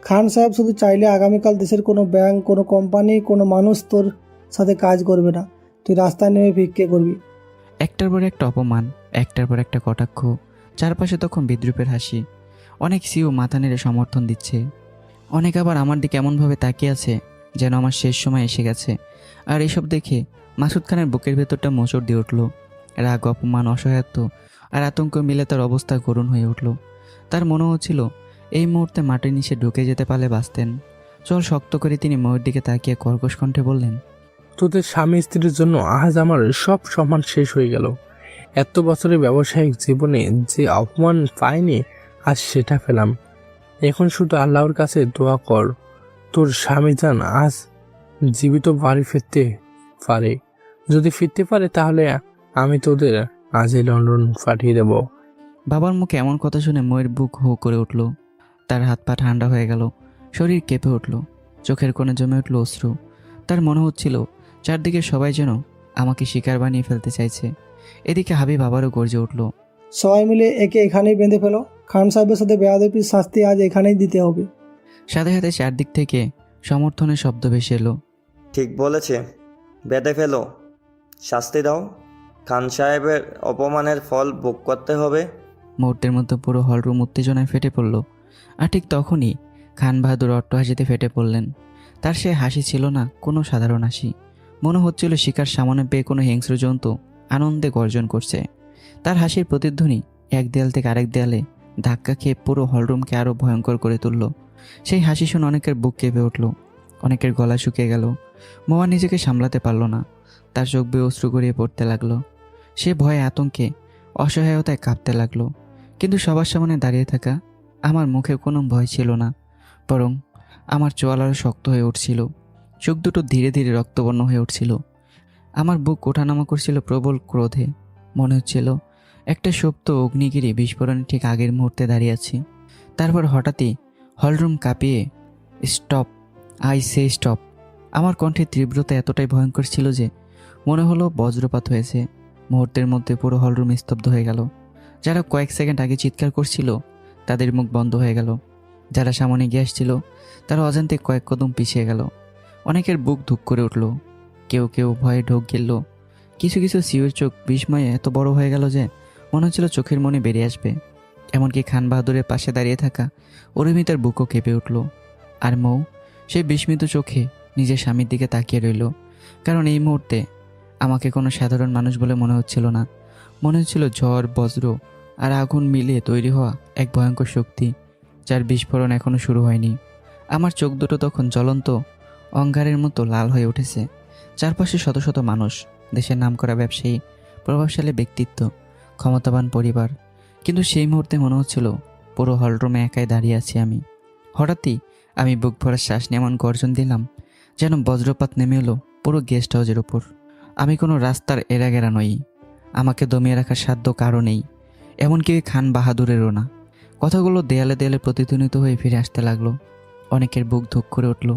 খান সাহেব শুধু চাইলে আগামীকাল দেশের কোনো ব্যাংক, কোনো কোম্পানি, কোনো মানুষ তোর সাথে কাজ করবে না। তুই রাস্তায় নেমে ভিক্ষে করবি। একটার পর একটা অপমান, একটার পর একটা কটাক্ষ, চারপাশে তখন বিদ্রুপের হাসি। অনেক সিও মাথা নেড়ে সমর্থন দিচ্ছে, অনেক আবার আমার দিকে এমনভাবে তাকিয়ে আছে যেন আমার শেষ সময় এসে গেছে। আর এসব দেখে মাসুদ খানের বুকের ভেতরটা মোচড় দিয়ে উঠল। রাগ, অপমান, অসহায়ত্ব আর আতঙ্ক মিলে তার অবস্থা করুণ হয়ে উঠল। তার মনে হচ্ছিল এই মুহূর্তে মাটির নিচে ঢুকে যেতে পারলে বাঁচতেন। চল শক্ত করে তিনি ময়ের দিকে তাকিয়ে কর্কশ কণ্ঠে বললেন, তোদের স্বামী স্ত্রীর জন্য আজ আমার সব সম্মান শেষ হয়ে গেল। এত বছরের ব্যবসায়িক জীবনে যে অপমান পাইনি, আজ সেটা পেলাম। এখন শুধু আল্লাহর কাছে দোয়া কর তোর স্বামী যান আজ জীবিত বাড়ি ফিরতে পারে। যদি ফিরতে পারে তাহলে আমি তোদের আজই লন্ডন পাঠিয়ে দেব। বাবার মুখে এমন কথা শুনে ময়ের বুক হো করে উঠল। তার হাত পা ঠান্ডা হয়ে গেল, শরীর কেঁপে উঠল, চোখের কোণে জমে উঠল অশ্রু। তার মনে হচ্ছিল চারদিকে সবাই যেন আমাকে শিকার বানিয়ে ফেলতে চাইছে। এদিকে হাবিব আবারও গর্জে উঠল, সবাই মিলে একে এখানেই বেঁধে ফেলো। খান সাহেবের সাথে বেয়াদবির শাস্তি আজ এখানেই দিতে হবে। সাথে সাথে চারদিক থেকে সমর্থনের শব্দ ভেসে এলো। ঠিক বলেছে, বেঁধে ফেলো, শাস্তি দাও। খান সাহেবের অপমানের ফল ভোগ করতে হবে। মুহূর্তের মধ্যে পুরো হলরুম উত্তেজনায় ফেটে পড়ল। আর ঠিক তখনই খান বাহাদুর অট্টহাসিতে ফেটে পড়লেন। তার সে হাসি ছিল না কোনো সাধারণ হাসি। মনে হচ্ছিল শিকার সামনে পেয়ে কোনো হিংস্র জন্তু আনন্দে গর্জন করছে। তার হাসির প্রতিধ্বনি এক দেয়াল থেকে আরেক দেয়ালে ধাক্কা খেয়ে পুরো হলরুমকে আরও ভয়ঙ্কর করে তুলল। সেই হাসি শুনে অনেকের বুক কেঁপে উঠল, অনেকের গলা শুকিয়ে গেল। মোয়া নিজেকে সামলাতে পারল না, তার চোখ বেয়ে অশ্রু গড়িয়ে পড়তে লাগলো। সে ভয়ে, আতঙ্কে, অসহায়তায় কাঁপতে লাগলো। কিন্তু সবার সামনে দাঁড়িয়ে থাকা আমার মুখে কোনো ভয় ছিল না, বরং আমার চোয়াল আরও শক্ত হয়ে উঠছিল। চোখ দুটো ধীরে ধীরে রক্তবর্ণ হয়ে উঠছিল। আমার বুক ওঠানামা করছিল প্রবল ক্রোধে। মনে হচ্ছিল একটা সুপ্ত অগ্নিগিরি বিস্ফোরণে ঠিক আগের মুহূর্তে দাঁড়িয়ে আছি। তারপর হঠাৎই হলরুম কাঁপিয়ে, স্টপ, আই সে স্টপ। আমার কণ্ঠের তীব্রতা এতটাই ভয়ঙ্কর ছিল যে মনে হলো বজ্রপাত হয়েছে। মুহূর্তের মধ্যে পুরো হলরুম স্তব্ধ হয়ে গেল। যারা কয়েক সেকেন্ড আগে চিৎকার করছিল তাদের মুখ বন্ধ হয়ে গেল। যারা সামনে এগিয়ে আসছিল তারা অজান্তে কয়েক কদম পিছিয়ে গেল। অনেকের বুক ধুক করে উঠল, কেউ কেউ ভয়ে ঢোক গেল। কিছু কিছু সিউর চোখ বিস্ময়ে এত বড় হয়ে গেল যে মনে হচ্ছিল চোখের মনে বেরিয়ে আসবে। এমনকি খান বাহাদুরের পাশে দাঁড়িয়ে থাকা অরুমিতার বুকও কেঁপে উঠল। আর মৌ সেই বিস্মিত চোখে নিজের স্বামীর দিকে তাকিয়ে রইল। কারণ এই মুহূর্তে আমাকে কোনো সাধারণ মানুষ বলে মনে হচ্ছিল না। মনে হচ্ছিল ঝড়, বজ্র আর আগুন মিলিয়ে তৈরি হওয়া এক ভয়ঙ্কর শক্তি, যার বিস্ফোরণ এখনও শুরু হয়নি। আমার চোখ দুটো তখন জ্বলন্ত অঙ্গারের মতো লাল হয়ে উঠেছে। চারপাশে শত শত মানুষ, দেশের নামকরা ব্যবসায়ী, প্রভাবশালী ব্যক্তিত্ব, ক্ষমতাবান পরিবার। কিন্তু সেই মুহূর্তে মনে হচ্ছিল পুরো হলরুমে একাই দাঁড়িয়ে আছি আমি। হঠাৎই আমি বুক ভরা শ্বাস নিয়ে এমন গর্জন দিলাম যেন বজ্রপাত নেমে এলো পুরো গেস্ট হাউসের ওপর। আমি কোনো রাস্তার এরাগেরা নই, আমাকে দমিয়ে রাখার সাধ্য কারও নেই, এমনকি ওই খান বাহাদুরেরও না। কথাগুলো দেয়ালে দেয়ালে প্রতিধ্বনিত হয়ে ফিরে আসতে লাগলো। অনেকের বুক ধুক করে উঠল,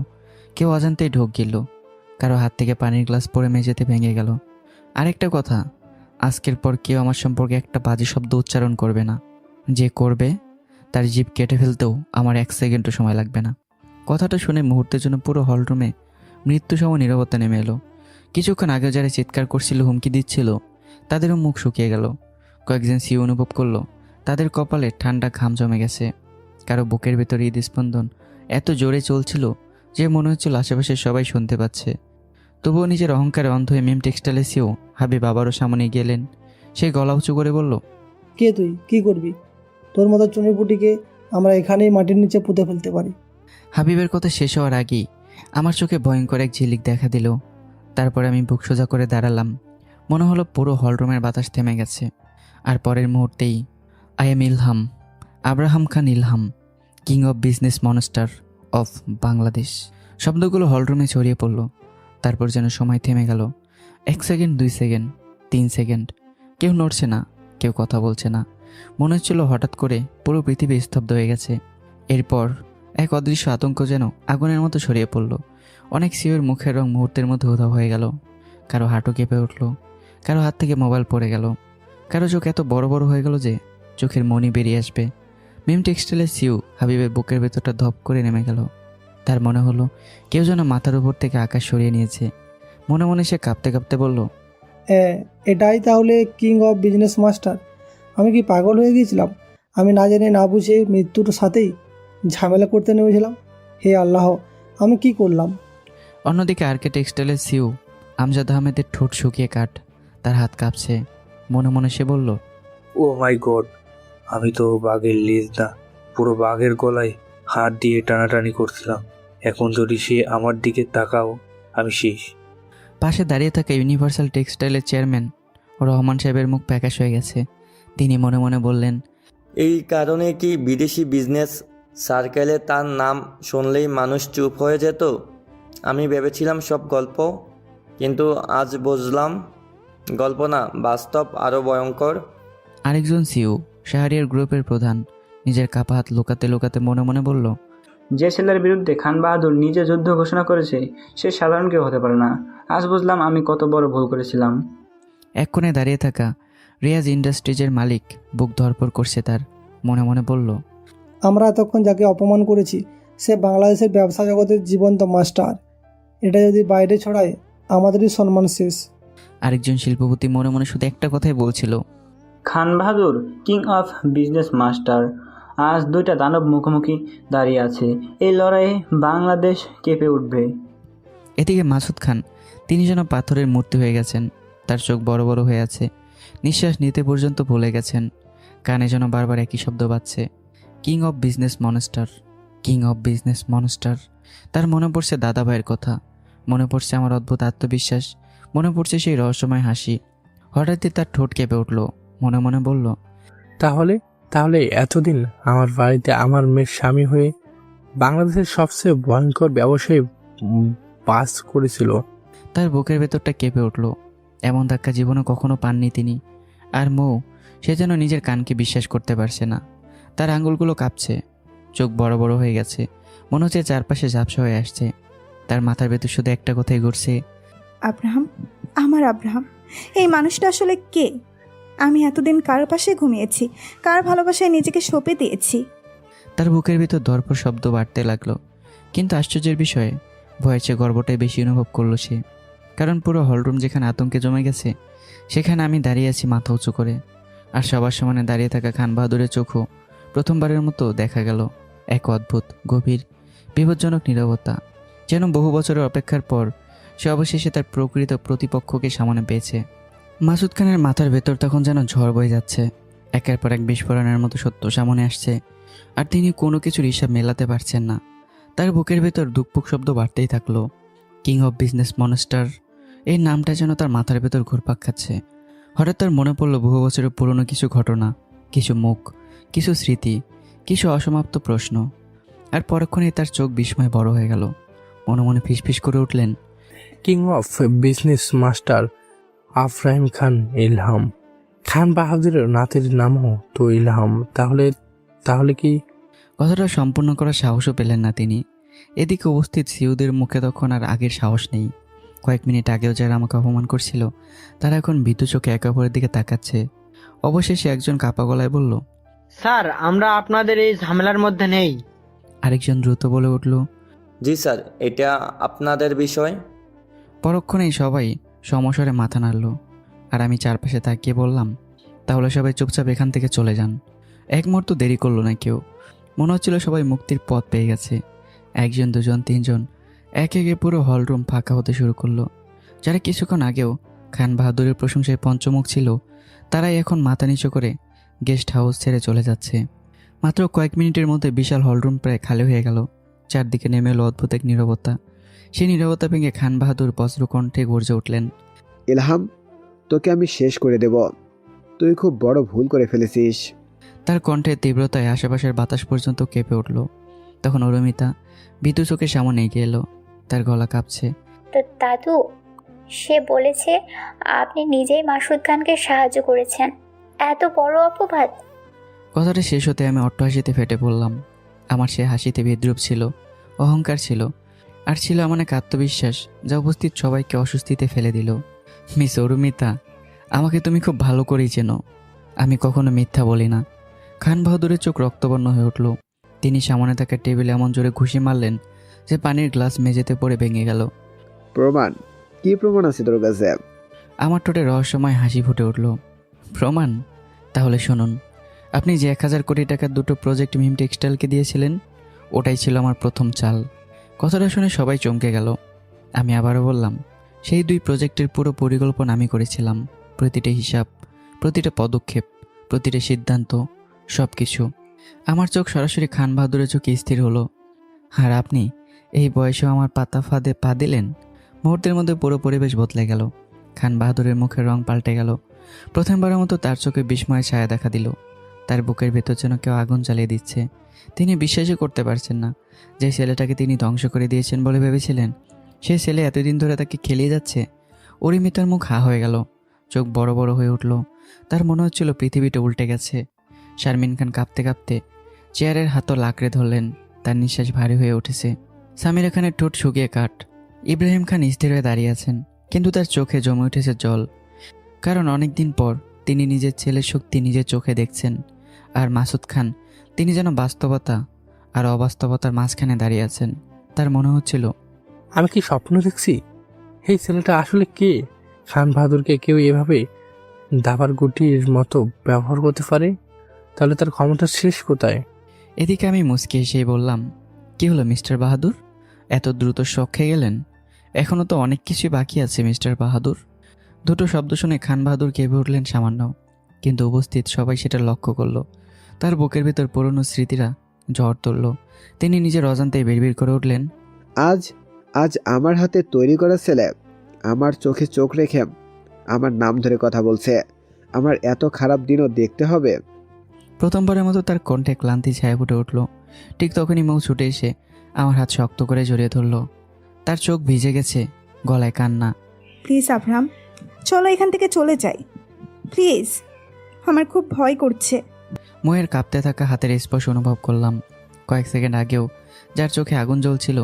কেউ অজান্তেই ঢোক গেল, কারো হাত থেকে পানির গ্লাস পড়ে মেঝেতে ভেঙে গেল। আরেকটা কথা, আজকের পর কেউ আমার সম্পর্কে একটা বাজে শব্দ উচ্চারণ করবে না। যে করবে তার জিভ কেটে ফেলতেও আমার 1 সেকেন্ডও সময় লাগবে না। কথাটা শুনে মুহূর্তের জন্য পুরো হলরুমে মৃত্যুসম নীরবতা নেমে এলো। কিছুক্ষণ আগে যারা চিৎকার করছিল, হুমকি দিচ্ছিল, তাদেরও মুখ শুকিয়ে গেল। কয়েকজন সিও অনুভব করলো তাদের কপালে ঠান্ডা ঘাম জমে গেছে। কারো বুকের ভেতর হৃদস্পন্দন এত জোরে চলছিল যে মনে হচ্ছিল আশেপাশে সবাই শুনতে পাচ্ছে। তবুও নিজের অহংকারে অন্ধ হয়ে মেম টেক্সটাইলের সিও হাবিব আবারও সামনে গেলেন। সে গলা উঁচু করে বলল, কে তুই? কি করবি? তোর মতো চুনিপুটিকে আমরা এখানেই মাটির নিচে পুঁতে ফেলতে পারি। হাবিবের কথা শেষ হওয়ার আগেই আমার চোখে ভয়ঙ্কর এক ঝিলিক দেখা দিল। তারপরে আমি বুক সোজা করে দাঁড়ালাম। মনে হলো পুরো হলরুমের বাতাস থেমে গেছে। আর পরের মুহূর্তেই, I am Ilham, Abraham Khan Ilham, king of business monster of Bangladesh. শব্দগুলো হলরুমে ছড়িয়ে পড়ল। তারপর যেন সময় থেমে গেল। 1 সেকেন্ড, 2 সেকেন্ড, 3 সেকেন্ড। কেউ নড়ছে না, কেউ কথা বলছে না। মনে হচ্ছিল হঠাৎ করে পুরো পৃথিবী স্তব্ধ হয়ে গেছে। এরপর এক অদৃশ্য আতঙ্ক যেন আগুনের মতো ছড়িয়ে পড়ল। অনেক সিওর মুখের রং মুহূর্তের মধ্যে উধাও হয়ে গেল। কারো হাঁটু কেঁপে উঠল, কারো হাত থেকে মোবাইল পড়ে গেল, কারো চোখ এত বড় বড় হয়ে গেল যে চোখের মনি বেরিয়ে আসবে। মিম টেক্সটাইলের সিউ হাবিবের বুকের ভেতরটা ধপ করে নেমে গেল। তার মনে হলো কেউ যেন মাথার উপর থেকে আকাশ সরিয়ে নিয়েছে। মনে মনে সে কাঁপতে কাঁপতে বলল, এটাই তাহলে কিং অফ বিজনেস মাস্টার। আমি কি পাগল হয়ে গিয়েছিলাম? আমি না জেনে না বুঝে মৃত্যুর সাথেই ঝামেলা করতে নেমেছিলাম। হে আল্লাহ, আমি কি করলাম? অন্যদিকে আরকে টেক্সটাইলের সিউ আমজাদ আহমেদের ঠোঁট শুকিয়ে কাঠ, তার হাত কাঁপছে। মনে মনে সে বলল, ও মাই গড, আমি তো বাঘের লেজ না, পুরো বাঘের গলায় হাত দিয়ে টানাটানি করছিলাম। এখন যদি সে আমার দিকে তাকাও, আমি শেষ। পাশে দাঁড়িয়ে থাকা ইউনিভার্সাল টেক্সটাইলের চেয়ারম্যান রহমান সাহেবের মুখ প্যাকাশ হয়ে গেছে। তিনি মনে মনে বললেন, এই কারণে কি বিদেশি বিজনেস সার্কেলে তার নাম শুনলেই মানুষ চুপ হয়ে যেত? আমি ভেবেছিলাম সব গল্প, কিন্তু আজ বুঝলাম গল্প না, বাস্তব আরও ভয়ঙ্কর। আরেকজন সিউ শাহরিয়ার গ্রুপের প্রধান নিজের কাপা হাত লুকাতে লুকাতে মনে মনে বলল, যে ছেলের বিরুদ্ধে খান বাহাদুর নিজে যুদ্ধ ঘোষণা করেছে সে সাধারণ কেউ হতে পারে না। আজ বুঝলাম আমি কত বড় ভুল করেছিলাম। এক কোণে দাঁড়িয়ে থাকা রিয়াজ ইন্ডাস্ট্রিজের মালিক বুক ধরপড় করছে তার। মনে মনে বলল, আমরা এতক্ষণ যাকে অপমান করেছি সে বাংলাদেশের ব্যবসা জগতের জীবন্ত মাস্টার। এটা যদি বাইরে ছড়ায় আমাদেরই সম্মান শেষ। আরেকজন শিল্পপতি মনে মনে শুধু একটা কথাই বলছিল, Khan Bahadur king of business master. আজ দুইটা দানব মুখোমুখি দাঁড়িয়ে আছে, এই লড়াইয়ে বাংলাদেশ কেঁপে উঠবে। এদিকে মাসুদ খান, তিনি যেন পাথরের মূর্তি হয়ে গেছেন। তার চোখ বড় বড় হয়ে আছে, নিঃশ্বাস নিতে পর্যন্ত ভুলে গেছেন। কানে যেন বারবার একই শব্দ বাজছে, king of business monster, king of business monster. তার মনে পড়ছে দাদা ভাইয়ের কথা, মনে পড়ছে আমার অদ্ভুত আত্মবিশ্বাস, মনে পড়ছে সেই রহস্যময় হাসি। হঠাৎই তার ঠোঁট কেঁপে উঠল। মনে মনে বলল, তাহলে তাহলে এতদিন আমার বাড়িতে আমার মেয়ের স্বামী হয়ে বাংলাদেশের সবচেয়ে ভয়ঙ্কর ব্যবসায়ী বাস করেছিল। তার বুকের ভেতরটা কেঁপে উঠল। এমন ধাক্কা জীবনে কখনো পাননি তিনি। আর মৌ, সে যেন নিজের কানকে বিশ্বাস করতে পারছে না। তার আঙুলগুলো কাঁপছে, চোখ বড় বড় হয়ে গেছে, মনে হচ্ছে চারপাশে ঝাপসা হয়ে আসছে। তার মাথার ভেতর শুধু একটা কথাই ঘুরছে, আব্রাহাম, আমার আব্রাহাম। এই মানুষটা আসলে কে? আমি এতদিন কার পাশে ঘুমিয়েছি, কার ভালোবাসায় নিজেকে সঁপে দিয়েছি। তার বুকের ভিতর দর্পর শব্দ বাড়তে লাগলো। কিন্তু আশ্চর্যের বিষয়ে ভয়ের চেয়ে গর্বটাই বেশি অনুভব করলো সে। কারণ পুরো হলরুম যেখানে আতঙ্কে জমে গেছে, সেখানে আমি দাঁড়িয়ে আছি মাথা উঁচু করে। আর সবার সামনে দাঁড়িয়ে থাকা খান বাহাদুরের চোখও প্রথমবারের মতো দেখা গেল এক অদ্ভুত, গভীর, বিপজ্জনক নীরবতা। যেন বহু বছরের অপেক্ষার পর সে অবশেষে তার প্রকৃত প্রতিপক্ষকে সামনে পেয়েছে। মাসুদ খানের মাথার ভেতর তখন যেন ঝড় বয়ে যাচ্ছে। একের পর এক বিস্ফোরণের মতো সত্য সামনে আসছে, আর তিনি কোনো কিছুর হিসাব মেলাতে পারছেন না। তার বুকের ভেতর ধুকপুক শব্দ বাড়তেই থাকলো। কিং অফ বিজনেস মনস্টার, এই নামটা যেন তার মাথার ভেতর ঘুরপাক খাচ্ছে। হঠাৎ তার মনে পড়লো বহু বছরের পুরনো কিছু ঘটনা, কিছু মুখ, কিছু স্মৃতি, কিছু অসমাপ্ত প্রশ্ন। আর পরক্ষণেই তার চোখ বিস্ময়ে বড় হয়ে গেল। মনে মনে ফিসফিস করে উঠলেন, কিং অফ বিজনেস মাস্টার আফরাহিম খান ইলহাম। খান বাহাদুরের নাতির নামও তো ইলহাম। তাহলে তাহলে কি? কথাটা সম্পূর্ণ করার সাহসও পেলেন না তিনি। এদিকে উপস্থিত সিউদের মুখে তখন আর আগের সাহস নেই। কয়েক মিনিট আগেও যারা আমাকে অপমান করছিল, তারা এখন ভীতু চোখে একে অপরের দিকে তাকাচ্ছে। অবশেষে একজন কাপা গলায় বলল, স্যার, আমরা আপনাদের এই ঝামেলার মধ্যে নেই। আরেকজন দ্রুত বলে উঠল, জি স্যার, এটা আপনাদের বিষয়। পরক্ষণেই সবাই সমস্বরে মাথা নাড়ল। আর আমি চারপাশে তাকিয়ে বললাম, তাহলে সবাই চুপচাপ এখান থেকে চলে যান। এক মুহূর্ত দেরি করলো না কেউ। মনে হচ্ছিল সবাই মুক্তির পথ পেয়ে গেছে। একজন, দুজন, তিনজন, একে একে পুরো হলরুম ফাঁকা হতে শুরু করলো। যারা কিছুক্ষণ আগেও খান বাহাদুরের প্রশংসায় পঞ্চমুখ ছিল, তারাই এখন মাথা নিচু করে গেস্ট হাউস ছেড়ে চলে যাচ্ছে। মাত্র কয়েক মিনিটের মধ্যে বিশাল হলরুম প্রায় খালি হয়ে গেল। চারদিকে নেমে এলো অদ্ভুত এক নীরবতা। সেই নীরবতা ভেঙে খান বাহাদুর বজ্র কণ্ঠে গর্জে উঠলেন, ইলহাম, তোকে আমি শেষ করে দেব। তুই খুব বড় ভুল করে ফেলেছিস। তার কণ্ঠের তীব্রতায় আশেপাশের বাতাস পর্যন্ত কেঁপে উঠল। তখন অরুমিতা বিদ্যু চোখের সামনে এগিয়ে এলো। তার গলা কাঁপছে। তো দাদু, সে বলেছে আপনি নিজেই মাসুদ খানকে সাহায্য করেছেন। এত বড় অপবাদ। কথাটা শেষ হতে আমি অট্টহাসিতে ফেটে পড়লাম। আমার সে হাসিতে বিদ্রুপ ছিল, অহংকার ছিল, আর ছিল এমন এক আত্মবিশ্বাস যা উপস্থিত সবাইকে অস্বস্তিতে ফেলে দিল। মিস অরুমিতা, আমাকে তুমি খুব ভালো করেই চেনো, আমি কখনো মিথ্যা বলি না। খান বাহাদুরের চোখ রক্তবর্ণ হয়ে উঠল। তিনি সামনে থাকা টেবিলে এমন জোরে ঘুষি মারলেন যে পানির গ্লাস মেঝেতে পড়ে ভেঙে গেল। প্রমাণ? কি প্রমাণ আছে তোর কাছে? আমার ঠোঁটে রহস্যময় হাসি ফুটে উঠল। প্রমাণ? তাহলে শুনুন, আপনি যে 1000 কোটি টাকার দুটো প্রজেক্ট মিম টেক্সটাইলকে দিয়েছিলেন, ওটাই ছিল আমার প্রথম চাল। কথাটা শুনে সবাই চমকে গেল। আমি আবারও বললাম, সেই 2 প্রজেক্টের পুরো পরিকল্পনা আমি করেছিলাম। প্রতিটা হিসাব, প্রতিটা পদক্ষেপ, প্রতিটা সিদ্ধান্ত, সব কিছু। আমার চোখ সরাসরি খান বাহাদুরের চোখে স্থির হলো। আর আপনি এই বয়সেও আমার পাতা ফাঁদে পা দিলেন? মুহূর্তের মধ্যে পুরো পরিবেশ বদলে গেল। খান বাহাদুরের মুখের রং পাল্টে গেল। প্রথমবারের মতো তার চোখে বিস্ময়ের ছায়া দেখা দিল। তার বুকের ভেতর যেন কেউ আগুন জ্বালিয়ে দিচ্ছে। তিনি বিশ্বাসই করতে পারছেন না যে ছেলেটাকে তিনি ধ্বংস করে দিয়েছেন বলে ভেবেছিলেন, সেই ছেলে এতদিন ধরে তাকে খেলিয়ে যাচ্ছে। অরিমিতার মুখ হা হয়ে গেল, চোখ বড় বড় হয়ে উঠল। তার মনে হচ্ছিল পৃথিবীটা উল্টে গেছে। শারমিন খান কাঁপতে কাঁপতে চেয়ারের হাতও লাকড়ে ধরলেন। তার নিঃশ্বাস ভারী হয়ে উঠেছে। সামিরা খানের ঠোঁট শুকিয়ে কাঠ। ইব্রাহিম খান স্থির হয়ে দাঁড়িয়ে আছেন, কিন্তু তার চোখে জমে উঠেছে জল। কারণ অনেকদিন পর তিনি নিজের ছেলের শক্তি নিজের চোখে দেখছেন। আর মাসুদ খান, তিনি যেন বাস্তবতা আর অবাস্তবতার মাঝখানে দাঁড়িয়ে আছেন। তার মনে হচ্ছিল, আমি কি স্বপ্ন দেখছি? এই ছেলেটা আসলে কে? খান বাহাদুরকে কেউ এভাবে দাবার গুটির মতো ব্যবহার করতে পারে? তাহলে তার ক্ষমতা শেষ কোথায়? এদিকে আমি মুচকি এসেই বললাম, কি হলো মিস্টার বাহাদুর, এত দ্রুত শখ খেয়ে গেলেন? এখনও তো অনেক কিছুই বাকি আছে মিস্টার বাহাদুর। দুটো শব্দ শুনে খান বাহাদুর কেঁপে উঠলেন সামান্য, কিন্তু উপস্থিত সবাই সেটা লক্ষ্য করলো। তার বুকের ভেতর পুরনো স্মৃতিরা ঝড় তুলল। তিনি নিজের অজান্তেই বিড়বিড় করে উঠলেন, আজ আজ আমার হাতে তৈরি করা ছেলে আমার চোখে চোখ রেখে আমার নাম ধরে কথা বলছে। আমার এত খারাপ দিনও দেখতে হবে? প্রথমবারের মতো তার কণ্ঠে ক্লান্তি ছায়া ফুটে উঠল। ঠিক তখনই মৌ ছুটে এসে আমার হাত শক্ত করে জড়িয়ে ধরল। তার চোখ ভিজে গেছে, গলায় কান্না। প্লিজ আব্রাহাম, চলো এখান থেকে চলে যাই প্লিজ, আমার খুব ভয় করছে। মৌয়ের কাঁপতে থাকা হাতের স্পর্শ অনুভব করলাম। কয়েক সেকেন্ড আগেও যার চোখে আগুন জ্বলছিল,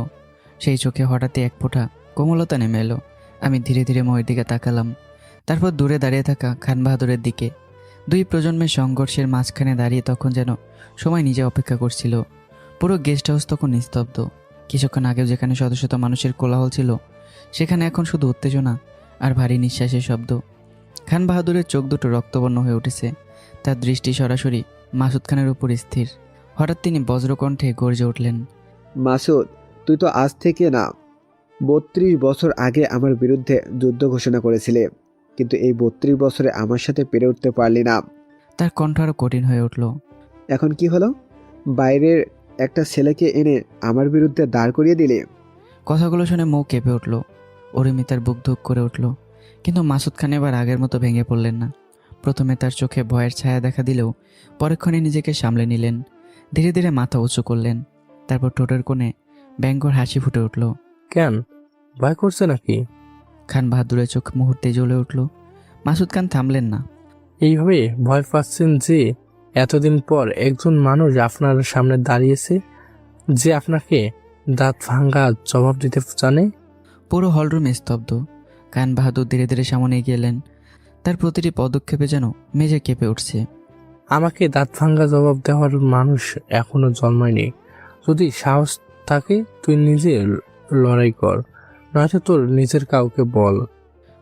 সেই চোখে হঠাৎই এক ফোঁটা কোমলতা নেমে এলো। আমি ধীরে ধীরে মৌয়ের দিকে তাকালাম, তারপর দূরে দাঁড়িয়ে থাকা খান বাহাদুরের দিকে। 2 প্রজন্মের সংঘর্ষের মাঝখানে দাঁড়িয়ে তখন যেন সময় নিজে অপেক্ষা করছিল। পুরো গেস্ট হাউস তখন নিস্তব্ধ। কিছুক্ষণ আগেও যেখানে শত শত মানুষের কোলাহল ছিল, সেখানে এখন শুধু উত্তেজনা আর ভারী নিঃশ্বাসের শব্দ। খান বাহাদুরের চোখ দুটো রক্তবর্ণ হয়ে উঠেছে। তার দৃষ্টি সরাসরি মাসুদ খানের উপর স্থির। হঠাৎ তিনি বজ্রকণ্ঠে গর্জে উঠলেন, মাসুদ, তুই তো আজ থেকে না 32 বছর আগে আমার বিরুদ্ধে যুদ্ধ ঘোষণা করেছিলে, কিন্তু এই 32 বছরে আমার সাথে পেরে উঠতে পারলি না। তার কণ্ঠ আরও কঠিন হয়ে উঠল। এখন কি হলো? বাইরের একটা ছেলেকে এনে আমার বিরুদ্ধে দাঁড় করিয়ে দিলে। কথাগুলো শুনে মৌ কেঁপে উঠল। অরিমিতার বুক ধুক করে উঠল, কিন্তু মাসুদ খান এবার আগের মতো ভেঙে পড়লেন না। প্রথমে তার চোখে ভয়ের ছায়া দেখা দিলেও পরক্ষণে নিজেকে সামলে নিলেন। ধীরে ধীরে মাথা উঁচু করলেন, তারপর ঠোঁটের কোণে ব্যঙ্গর হাসি ফুটে উঠল। কেন, ভয় করছে নাকি? খান বাহাদুরের চোখ মুহূর্তে জ্বলে উঠল। মাসুদ খান থামলেন না। এইভাবে ভয় পাচ্ছেন যে এতদিন পর একজন মানুষ আপনার সামনে দাঁড়িয়েছে, যে আপনাকে দাঁত ভাঙা জবাব দিতে জানে? পুরো হলরুম স্তব্ধ। খান বাহাদুর ধীরে ধীরে সামনে এগিয়ে এলেন। তার প্রতিটি পদক্ষেপে যেন মেঝে কেঁপে উঠছে। আমাকে দাঁত ভাঙা জবাব দেওয়ার মানুষ এখনো জন্মায়নি। যদি সাহস থাকে তুই নিজে লড়াই কর, নয়তো তোর নিজের কাউকে বল।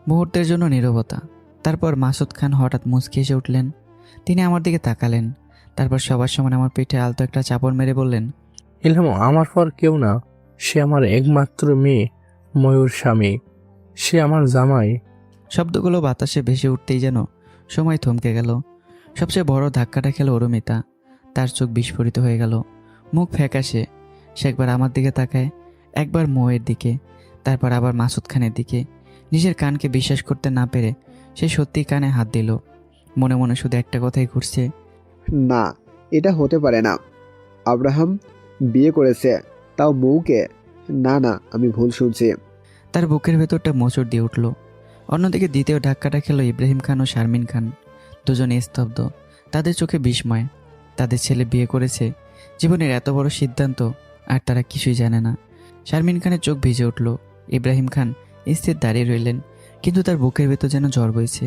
মুহূর্তের জন্য নীরবতা। তারপর মাসুদ খান হঠাৎ মুচকি এসে উঠলেন। তিনি আমার দিকে তাকালেন, তারপর সবার সমান আমার পিঠে আলতো একটা চাপড় মেরে বললেন, ইলহাম আমার পর কেউ না, সে আমার একমাত্র মেয়ে, ময়ূর স্বামী, সে আমার জামাই। শব্দগুলো বাতাসে ভেসে উঠতেই যেন সময় থমকে গেল। সবচেয়ে বড় ধাক্কাটা খেল অরুমিতা। তার চোখ বিস্ফোরিত হয়ে গেল, মুখ ফ্যাকাশে। সে একবার আমার দিকে তাকায়, একবার মৌয়ের দিকে, তারপর আবার মাসুদ খানের দিকে। নিজের কানকে বিশ্বাস করতে না পেরে সে সত্যি কানে হাত দিল। মনে মনে শুধু একটা কথাই ঘুরছে, না, এটা হতে পারে না। আব্রাহাম বিয়ে করেছে, তাও বউকে। না না, আমি ভুল শুনছি। তার বুকের ভেতরটা মোচড় দিয়ে উঠল। অন্যদিকে দ্বিতীয় ধাক্কাটা খেল ইব্রাহিম খান ও শারমিন খান। দুজনে স্তব্ধ, তাদের চোখে বিস্ময়। তাদের ছেলে বিয়ে করেছে, জীবনের এত বড় সিদ্ধান্ত, আর তারা কিছুই জানে না। শারমিন খানের চোখ ভিজে উঠল। ইব্রাহিম খান স্থির দাঁড়িয়ে রইলেন, কিন্তু তার বুকের ভেতর যেন ঝড় বইছে।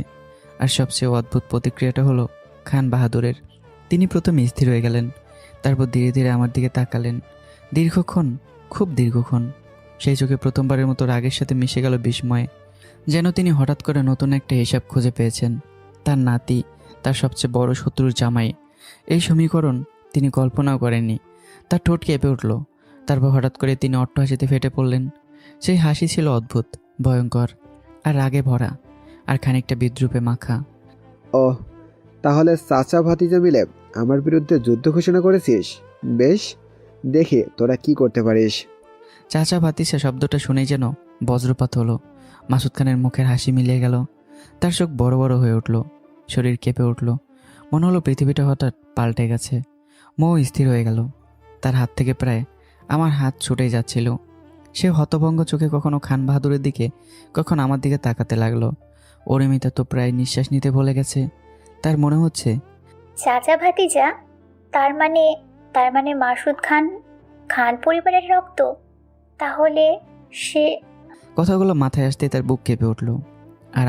আর সবচেয়ে অদ্ভুত প্রতিক্রিয়াটা হলো খান বাহাদুরের। তিনি প্রথমে স্থির হয়ে গেলেন, তারপর ধীরে ধীরে আমার দিকে তাকালেন। দীর্ঘক্ষণ, খুব দীর্ঘক্ষণ। সেই চোখে প্রথমবারের মতো রাগের সাথে মিশে গেল বিস্ময়ে, যেন তিনি হঠাৎ করে নতুন একটা হিসাব খুঁজে পেয়েছেন। তার নাতি, তার সবচেয়ে বড় শত্রুর জামাই, এই সমীকরণ তিনি কল্পনাও করেননি। তার ঠোঁট কেঁপে উঠল। তারপর হঠাৎ করে তিনি অট্টহাসিতে ফেটে পড়লেন। সেই হাসি ছিল অদ্ভুত, ভয়ঙ্কর, আর রাগে ভরা, আর খানিকটা বিদ্রুপে মাখা। ওহ, তাহলে চাচা ভাতিজা মিলে আমার বিরুদ্ধে যুদ্ধ ঘোষণা করেছিস? বেশ, দেখি তোরা কি করতে পারিস। চাচা ভাতিসা শব্দটা শুনেই যেন বজ্রপাত হলো। মাসুদ খানের মুখের হাসি মিলিয়ে গেল। তার চোখ বড় বড় হয়ে উঠল, শরীর কেঁপে উঠল। মনে হলো পৃথিবীটা হঠাৎ পাল্টে গেছে। মৌ স্থির হয়ে গেল। তার হাত থেকে প্রায় আমার হাত ছুটে যাচ্ছিল। সে হতভঙ্গ চোখে কখনো খান বাহাদুরের দিকে, কখনো আমার দিকে তাকাতে লাগলো। অরিমিতা তো প্রায় নিঃশ্বাস নিতে বলে গেছে। তার মনে হচ্ছে চাচা ভাতিজা, তার মানে মাসুদ খান খান পরিবারের রক্ত। তাহলে সে... কথাগুলো মাথায় আসতে তার বুক কেঁপে উঠল। আর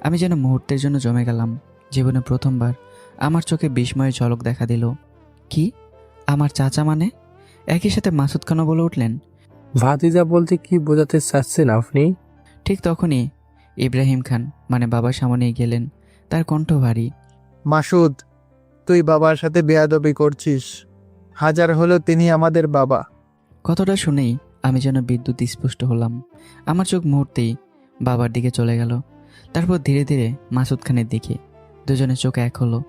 আমি যেন মুহূর্তের জন্য জমে গেলাম। জীবনে প্রথমবার আমার চোখে বিস্ময়ের ঝলক দেখা দিল। কি, আমার চাচা মানে? একই সাথে মাসুদ খানও বলে উঠলেন, ভাতিজা বলতে কি বোঝাতে চাচ্ছেন আপনি? ঠিক তখনই ইব্রাহিম খান মানে বাবার সামনে গেলেন। তার কণ্ঠ ভারী। মাসুদ, তুই বাবার সাথে বেয়াদবি করছিস। হাজার হলো তিনি আমাদের বাবা। কথাটা শুনেই আমি যেন বিদ্যুৎ স্পষ্ট হলাম। আমার চোখ মুহূর্তেই বাবার দিকে চলে গেল, তারপর ধীরে ধীরে মাসুদ খানের দিকে। দুজনের চোখ এক হলো।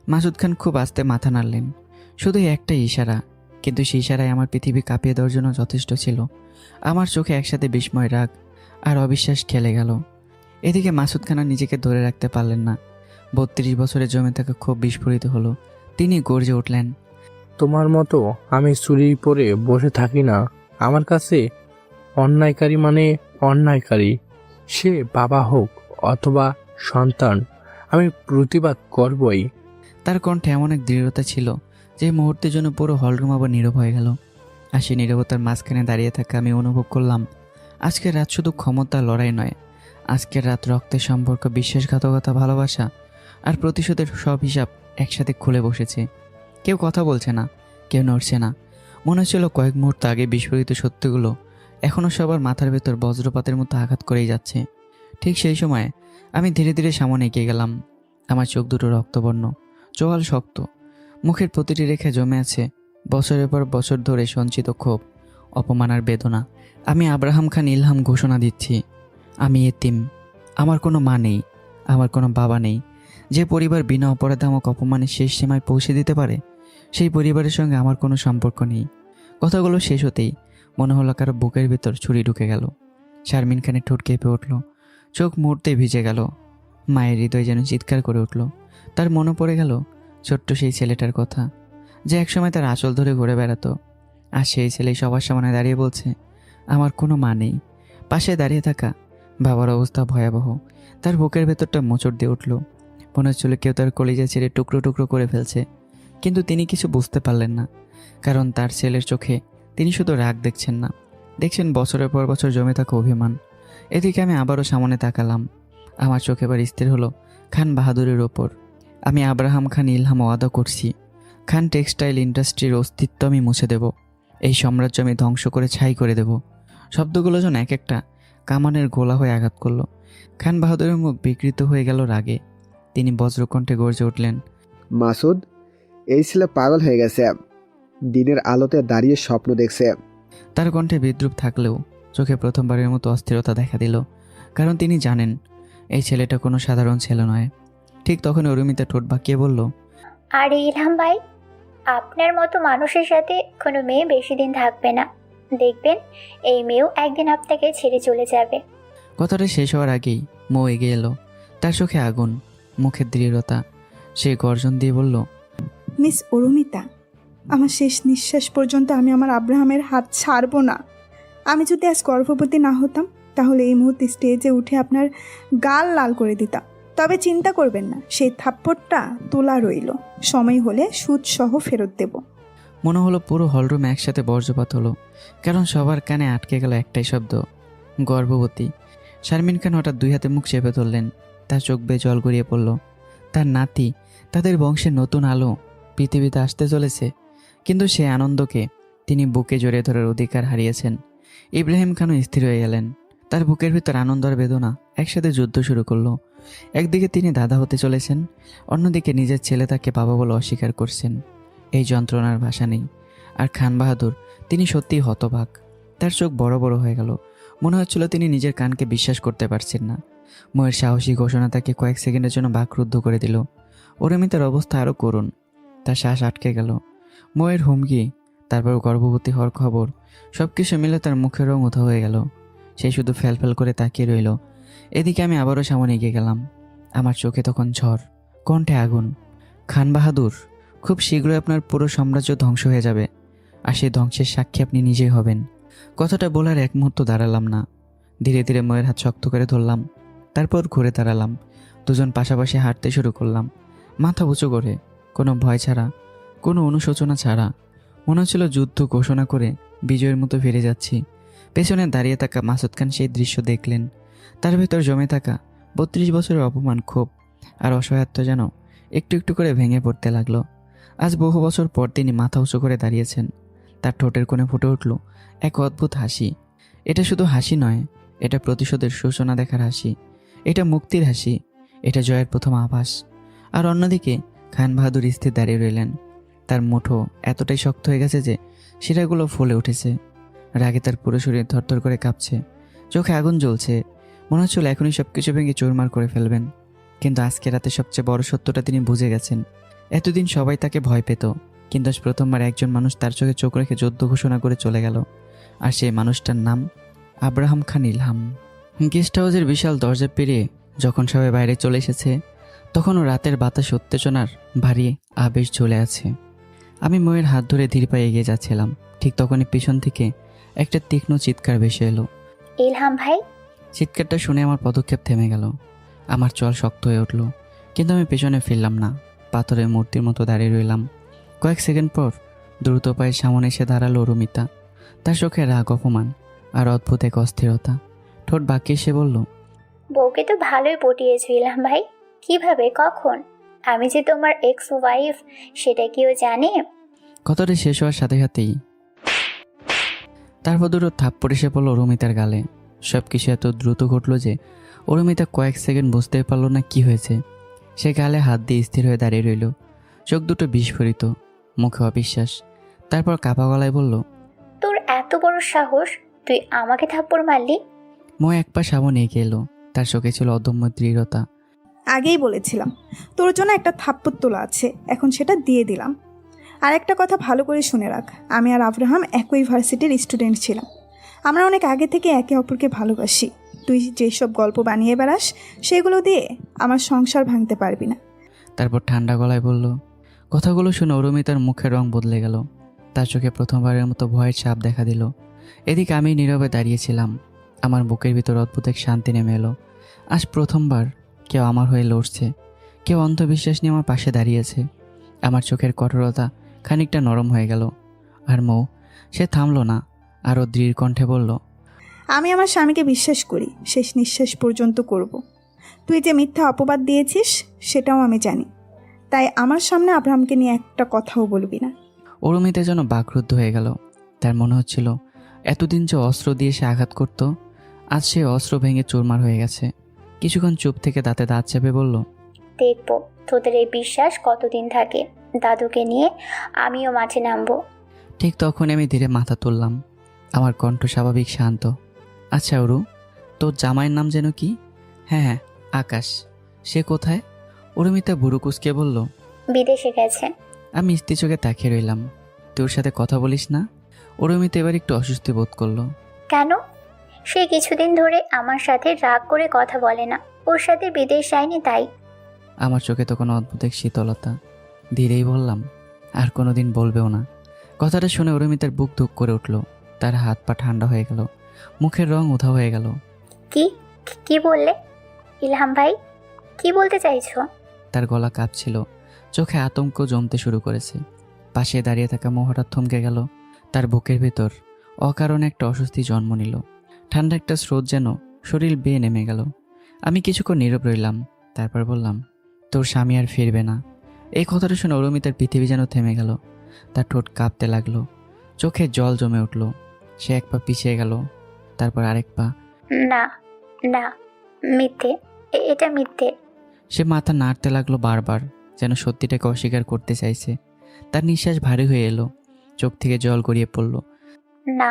মাসুদ খান খুব আস্তে মাথা নাড়লেন, শুধুই একটা ইশারা, কিন্তু সেই ইশারায় আমার পৃথিবী কাঁপিয়ে দেওয়ার জন্য যথেষ্ট ছিল। আমার চোখে একসাথে বিস্ময়, রাগ আর অবিশ্বাস খেলে গেল। এদিকে মাসুদ খান আর নিজেকে ধরে রাখতে পারলেন না। 32 বছরে জমে থাকা খুব বিস্ফোরিত হলো। তিনি গর্জে উঠলেন, তোমার মতো আমি চুরি পরে বসে থাকি না। আমার কাছে অন্যায়কারী মানে অন্যায়কারী, সে বাবা হোক অথবা সন্তান, আমি প্রতিবাদ করবই। তার কণ্ঠে এমন এক দৃঢ়তা ছিল যে মুহূর্তের জন্য পুরো হলরুম আবার নীরব হয়ে গেল। আর সেই নীরবতার মাঝখানে দাঁড়িয়ে থাকা আমি অনুভব করলাম, আজকের রাত শুধু ক্ষমতা লড়াই নয়, আজকের রাত রক্তের সম্পর্ক, বিশ্বাসঘাতকতা, ভালোবাসা আর প্রতিশোধের সব হিসাব একসাথে খুলে বসেছে। কেউ কথা বলছে না, কেউ নড়ছে না। মনে হচ্ছিল কয়েক মুহূর্ত আগে বিস্ফোরিত সত্যগুলো এখনও সবার মাথার ভেতর বজ্রপাতের মতো আঘাত করেই যাচ্ছে। ঠিক সেই সময় আমি ধীরে ধীরে সামনে এগিয়ে গেলাম। আমার চোখ দুটো রক্তবর্ণ, চোয়াল শক্ত, মুখের প্রতিটি রেখে জমে আছে বছরের পর বছর ধরে সঞ্চিত ক্ষোভ, অপমান আর বেদনা। আমি আব্রাহাম খান ইলহাম ঘোষণা দিচ্ছি, আমি এতিম। আমার কোনো মা নেই, আমার কোনো বাবা নেই। যে পরিবার বিনা অপরাধে আমাকে অপমানের শেষ সীমায় পৌঁছে দিতে পারে, সেই পরিবারের সঙ্গে আমার কোনো সম্পর্ক নেই। কথাগুলো শেষ হতেই মনে হলো কারো বুকের ভেতর ছুরি ঢুকে গেল। শারমিন খানের ঠোঁট কেঁপে উঠল, চোখ মুহূর্তেই ভিজে গেল। মায়ের হৃদয় যেন চিৎকার করে উঠল। তার মনে পড়ে গেল ছোট্ট সেই ছেলেটার কথা, যে একসময় তার আঁচল ধরে ঘুরে বেড়াতো। আর সেই ছেলে সবার সামনে দাঁড়িয়ে বলছে, আমার কোনো মা নেই। পাশে দাঁড়িয়ে থাকা বাবার অবস্থা ভয়াবহ। তার বুকের ভেতরটা মোচড় দিয়ে উঠল। মনে হচ্ছিল কেউ তার কলিজা ছেড়ে টুকরো টুকরো করে ফেলছে। কিন্তু তিনি কিছু বুঝতে পারলেন না, কারণ তার ছেলের চোখে তিনি শুধু রাগ দেখছেন না, দেখছেন বছরের পর বছর জমে থাকা অভিমান। এদিকে আমি আবারও সামনে তাকালাম। আমার চোখ এবার স্থির হলো খান বাহাদুরের ওপর। আমি আব্রাহাম খান ইলহাম ওয়াদা করছি, খান টেক্সটাইল ইন্ডাস্ট্রির অস্তিত্ব আমি মুছে দেব। এই সাম্রাজ্য আমি ধ্বংস করে ছাই করে দেব। শব্দগুলো যেন এক একটা কামানের গোলা হয়ে আঘাত করলো। খান বাহাদুরের মুখ বিকৃত হয়ে গেল রাগে। তিনি বজ্রকণ্ঠে গর্জে উঠলেন, মাসুদ, এই ছেলে পাগল হয়ে গেছে, দিনের আলোতে দাঁড়িয়ে স্বপ্ন দেখছে। তার কণ্ঠে বিদ্রুপ থাকলেও চোখে প্রথমবারের মতো অস্থিরতা দেখা দিল, কারণ তিনি জানেন এই ছেলেটা কোনো সাধারণ ছেলে নয়। ঠিক তখন অরুমিতা ঠোঁট বাঁকিয়ে বলল, আর ইলহাম ভাই, আপনার মতো মানুষের সাথে কোনো মেয়ে বেশি দিন থাকবে না। দেখবেন এই মেয়েও একদিন আপনাকে ছেড়ে চলে যাবে। কথাটা শেষ হওয়ার আগেই মৌ এগিয়ে এলো। তার চোখে আগুন, মুখের দৃঢ়তা। সে গর্জন দিয়ে বলল, মিস অরুমিতা, আমার শেষ নিঃশ্বাস পর্যন্ত আমি আমার আব্রাহামের হাত ছাড়বো না। আমি যদি আজ গর্ভবতী না হতাম, তাহলে এই মুহূর্তে স্টেজে উঠে আপনার গাল লাল করে দিতাম। তবে চিন্তা করবেন না, সেই থাপ্পড়টা তোলা রইল, সময় হলে সুদ সহ ফেরত দেব। মনে হলো পুরো হলরুমে একসাথে বজ্রপাত হলো, কারণ সবার কানে আটকে গেল একটাই শব্দ, গর্ভবতী। শারমিন খান হঠাৎ দুই হাতে মুখ চেপে ধরলেন। তার চোখ বেয়ে জল গড়িয়ে পড়ল। তার নাতি, তাদের বংশের নতুন আলো পৃথিবীতে আসতে চলেছে। কিন্তু সে আনন্দকে তিনি বুকে জড়িয়ে ধরার অধিকার হারিয়েছেন। ইব্রাহিম খানও স্থির হয়ে গেলেন। তার বুকের ভিতর আনন্দ আর বেদনা একসাথে যুদ্ধ শুরু করলো। একদিকে তিনি দাদা হতে চলেছেন, অন্যদিকে নিজের ছেলে তাকে বাবা বলে অস্বীকার করছেন। এই যন্ত্রণার ভাষা নেই। আর খান বাহাদুর, তিনি সত্যিই হতবাক। তার চোখ বড় বড় হয়ে গেল। মনে হচ্ছিল তিনি নিজের কানকে বিশ্বাস করতে পারছেন না। ময়ের সাহসী ঘোষণা তাকে কয়েক সেকেন্ডের জন্য বাকরুদ্ধ করে দিল। অরুমিতার অবস্থা আরও করুণ। তার শ্বাস আটকে গেল। ময়ের হুমকি, তারপর গর্ভবতী হওয়ার খবর, সব কিছু মিলে তার মুখের রং উধাও হয়ে গেল। সে শুধু ফ্যাল করে তাকিয়ে রইল। এদিকে আমি আবারও সামনে এগিয়ে গেলাম। আমার চোখে তখন ঝড়, কণ্ঠে আগুন। খান বাহাদুর, খুব শীঘ্রই আপনার পুরো সাম্রাজ্য ধ্বংস হয়ে যাবে, আর সেই ধ্বংসের সাক্ষী আপনি নিজেই হবেন। কথাটা বলার এক মুহূর্ত দাঁড়ালাম না। ধীরে ধীরে ময়ের হাত শক্ত করে ধরলাম। তারপর ঘুরে দাঁড়ালাম। দুজন পাশাপাশি হাঁটতে শুরু করলাম, মাথা উঁচু করে, কোনো ভয় ছাড়া, কোনো অনুশোচনা ছাড়া। মনে হচ্ছিল যুদ্ধ ঘোষণা করে বিজয়ের মতো ফিরে যাচ্ছি। পেছনে দাঁড়িয়ে থাকা মাসুদ খান সেই দৃশ্য দেখলেন। তার ভেতর জমে থাকা 32 বছরের অপমান, ক্ষোভ আর অসহায়ত্ব যেন একটু একটু করে ভেঙে পড়তে লাগলো। আজ বহু বছর পর তিনি মাথা উঁচু করে দাঁড়িয়েছেন। তার ঠোঁটের কোণে ফুটে উঠল এক অদ্ভুত হাসি। এটা শুধু হাসি নয়, এটা প্রতিশোধের সূচনা দেখার হাসি, এটা মুক্তির হাসি, এটা জয়ের প্রথম আভাস। আর অন্যদিকে খান বাহাদুর স্থির দাঁড়িয়ে রইলেন। তার মুঠো এতটাই শক্ত হয়ে গেছে যে শিরাগুলো ফুলে উঠেছে। রাগে তার পুরো শরীর থরথর করে কাঁপছে, চোখে আগুন জ্বলছে। মনে হচ্ছিল এখনই সব কিছু ভেঙে চুরমার করে ফেলবেন। কিন্তু আজকে রাতে সবচেয়ে বড় সত্যটা তিনি বুঝে গেছেন। এতদিন সবাই তাকে ভয় পেত, কিন্তু আজ প্রথমবার একজন মানুষ তার চোখে চোখ রেখে যুদ্ধ ঘোষণা করে চলে গেল। আর সেই মানুষটার নাম আব্রাহাম খান ইলহাম। গেস্ট হাউসের বিশাল দরজা পেরিয়ে যখন সবাই বাইরে চলে এসেছে, তখনও রাতের বাতাস উত্তেজনার ভারী আবেশ ঝুলে আছে। আমি ময়ের হাত ধরে ধীর পায়ে এগিয়ে যাচ্ছিলাম। ঠিক তখনই পিছন থেকে একটা তীক্ষ্ণ চিৎকার ভেসে এলো। ইলহাম ভাই। চিৎকারটা শুনে আমার পদক্ষেপ থেমে গেল। আমার চল শক্ত হয়ে উঠল, কিন্তু আমি পেছনে ফিরলাম না। পাথরের মূর্তির মতো দাঁড়িয়ে রইলাম। কয়েক সেকেন্ড পর দ্রুত পায়ে সামনে এসে দাঁড়ালো অরুমিতা। তার চোখে রাগ, অপমান আর অদ্ভুত এক অস্থিরতা। ঠোঁট বাঁকিয়ে সে বলল, বউকে তো ভালোই পটিয়েছো ইলহাম ভাই। কিভাবে, কখন? আমি যে তোমার এক্স ওয়াইফ সেটা কেউ জানে? কথাটা শেষ হওয়ার সাথে সাথেই তারপর দুটো থাপ্পড় এসে পড়লো অরুমিতার গালে। সব কিছু এত দ্রুত ঘটলো যে অরুমিতা কয়েক সেকেন্ড বুঝতে পারলো না কি হয়েছে। সে গালে হাত দিয়ে স্থির হয়ে দাঁড়িয়ে রইল, চোখ দুটো বিস্ফোরিত, মুখে অবিশ্বাস। তারপর কাপা গলায় বলল, তোর এত বড় সাহস, তুই আমাকে থাপ্পড় মারলি? ময় এক পা সামনে এগিয়ে এলো। তার চোখে ছিল অদম্য দৃঢ়তা। আগেই বলেছিলাম তোর জন্য একটা থাপ্পড় তোলা আছে, এখন সেটা দিয়ে দিলাম। আর একটা কথা ভালো করে শুনে রাখ, আমি আর আব্রাহাম একই ভার্সিটির স্টুডেন্ট ছিলাম। আমরা অনেক আগে থেকে একে অপরকে ভালোবাসি। তুই যেসব গল্প বানিয়ে বেড়াস সেগুলো দিয়ে আমার সংসার ভাঙতে পারবি না। তারপর ঠান্ডা গলায় বলল। কথাগুলো শুনে অরুমিতার মুখের রং বদলে গেল। তার চোখে প্রথমবারের মতো ভয়ের ছাপ দেখা দিল। এদিকে আমি নীরবে দাঁড়িয়েছিলাম। আমার বুকের ভিতর অদ্ভুত এক শান্তি নেমে এলো। আজ প্রথমবার কেউ আমার হয়ে লড়ছে, কেউ অন্ধবিশ্বাস নিয়ে আমার পাশে দাঁড়িয়েছে। আমার চোখের কঠোরতা খানিকটা নরম হয়ে গেল। আর মৌ, সে থামলো না, আরও দৃঢ় কণ্ঠে বলল, আমি আমার স্বামীকে বিশ্বাস করি, শেষ নিঃশ্বাস পর্যন্ত করব। তুই যে মিথ্যা অপবাদ দিয়েছিস সেটাও আমি জানি, তাই আমার সামনে আব্রাহামকে নিয়ে একটা কথাও বলবি না। অরুমিতা যেন বাকরুদ্ধ হয়ে গেল। তার মনে হচ্ছিল এতদিন যে অস্ত্র দিয়ে সে আঘাত করত, আজ সে অস্ত্র ভেঙে চুরমার হয়ে গেছে। কিছুক্ষণ চুপ থেকে দাঁতে দাঁত চেপে বলল, দেখবো তোদের এই বিশ্বাস কতদিন থাকে। দাদুকে নিয়ে আমিও মাঠে নামবো। ঠিক তখন আমি ধীরে মাথা তুললাম। আমার কণ্ঠ স্বাভাবিক শান্ত। আচ্ছা অরু, তোর জামাইয়ের নাম যেন কি? হ্যাঁ হ্যাঁ, আকাশ। সে কোথায়? অরুমিতা বুড়ো কুচকে বলল, বিদেশে গেছে। আমি স্থির চোখে তাকিয়ে রইলাম। তোর সাথে কথা বলিস না? অরুমিতা এবার একটু অস্বস্তি বোধ করলো। কেন? সে কিছুদিন ধরে আমার সাথে রাগ করে কথা বলে না। ওর সাথে বিদেশ যায়নি তাই। আমার চোখে তখন অদ্ভুত এক শীতলতা। ধীরেই বললাম, আর কোনোদিন বলবেও না। কথাটা শুনে অরুমিতার বুক ধুক করে উঠল। তার হাত পা ঠান্ডা হয়ে গেল, মুখের রং উধাও হয়ে গেল। কি কি বললে ইলহাম ভাই? কি বলতে চাইছো? তার গলা কাঁপছিল, চোখে আতঙ্ক জমতে শুরু করেছে। পাশে দাঁড়িয়ে থাকা মৌ হঠাৎ থমকে গেল। তার বুকের ভেতর অকারণে একটা অস্বস্তি জন্ম নিল। ঠান্ডা একটা স্রোত যেন শরীর বেয়ে নেমে গেল। আমি কিছুক্ষণ নীরব রইলাম, তারপর বললাম, তোর স্বামী আর ফিরবে না। এই কথাটা শুনে অরুমিতার পৃথিবী যেন থেমে গেল। তার ঠোঁট কাঁপতে লাগলো, চোখে জল জমে উঠল। সে এক পা পিছিয়ে গেল, তারপর আরেক পা। না না, মিথ্যে, এটা মিথ্যে। সে মাথা নাড়তে লাগলো বারবার, যেন সত্যিটাকে অস্বীকার করতে চাইছে। তার নিঃশ্বাস ভারী হয়ে এলো, চোখ থেকে জল গড়িয়ে পড়ল। না,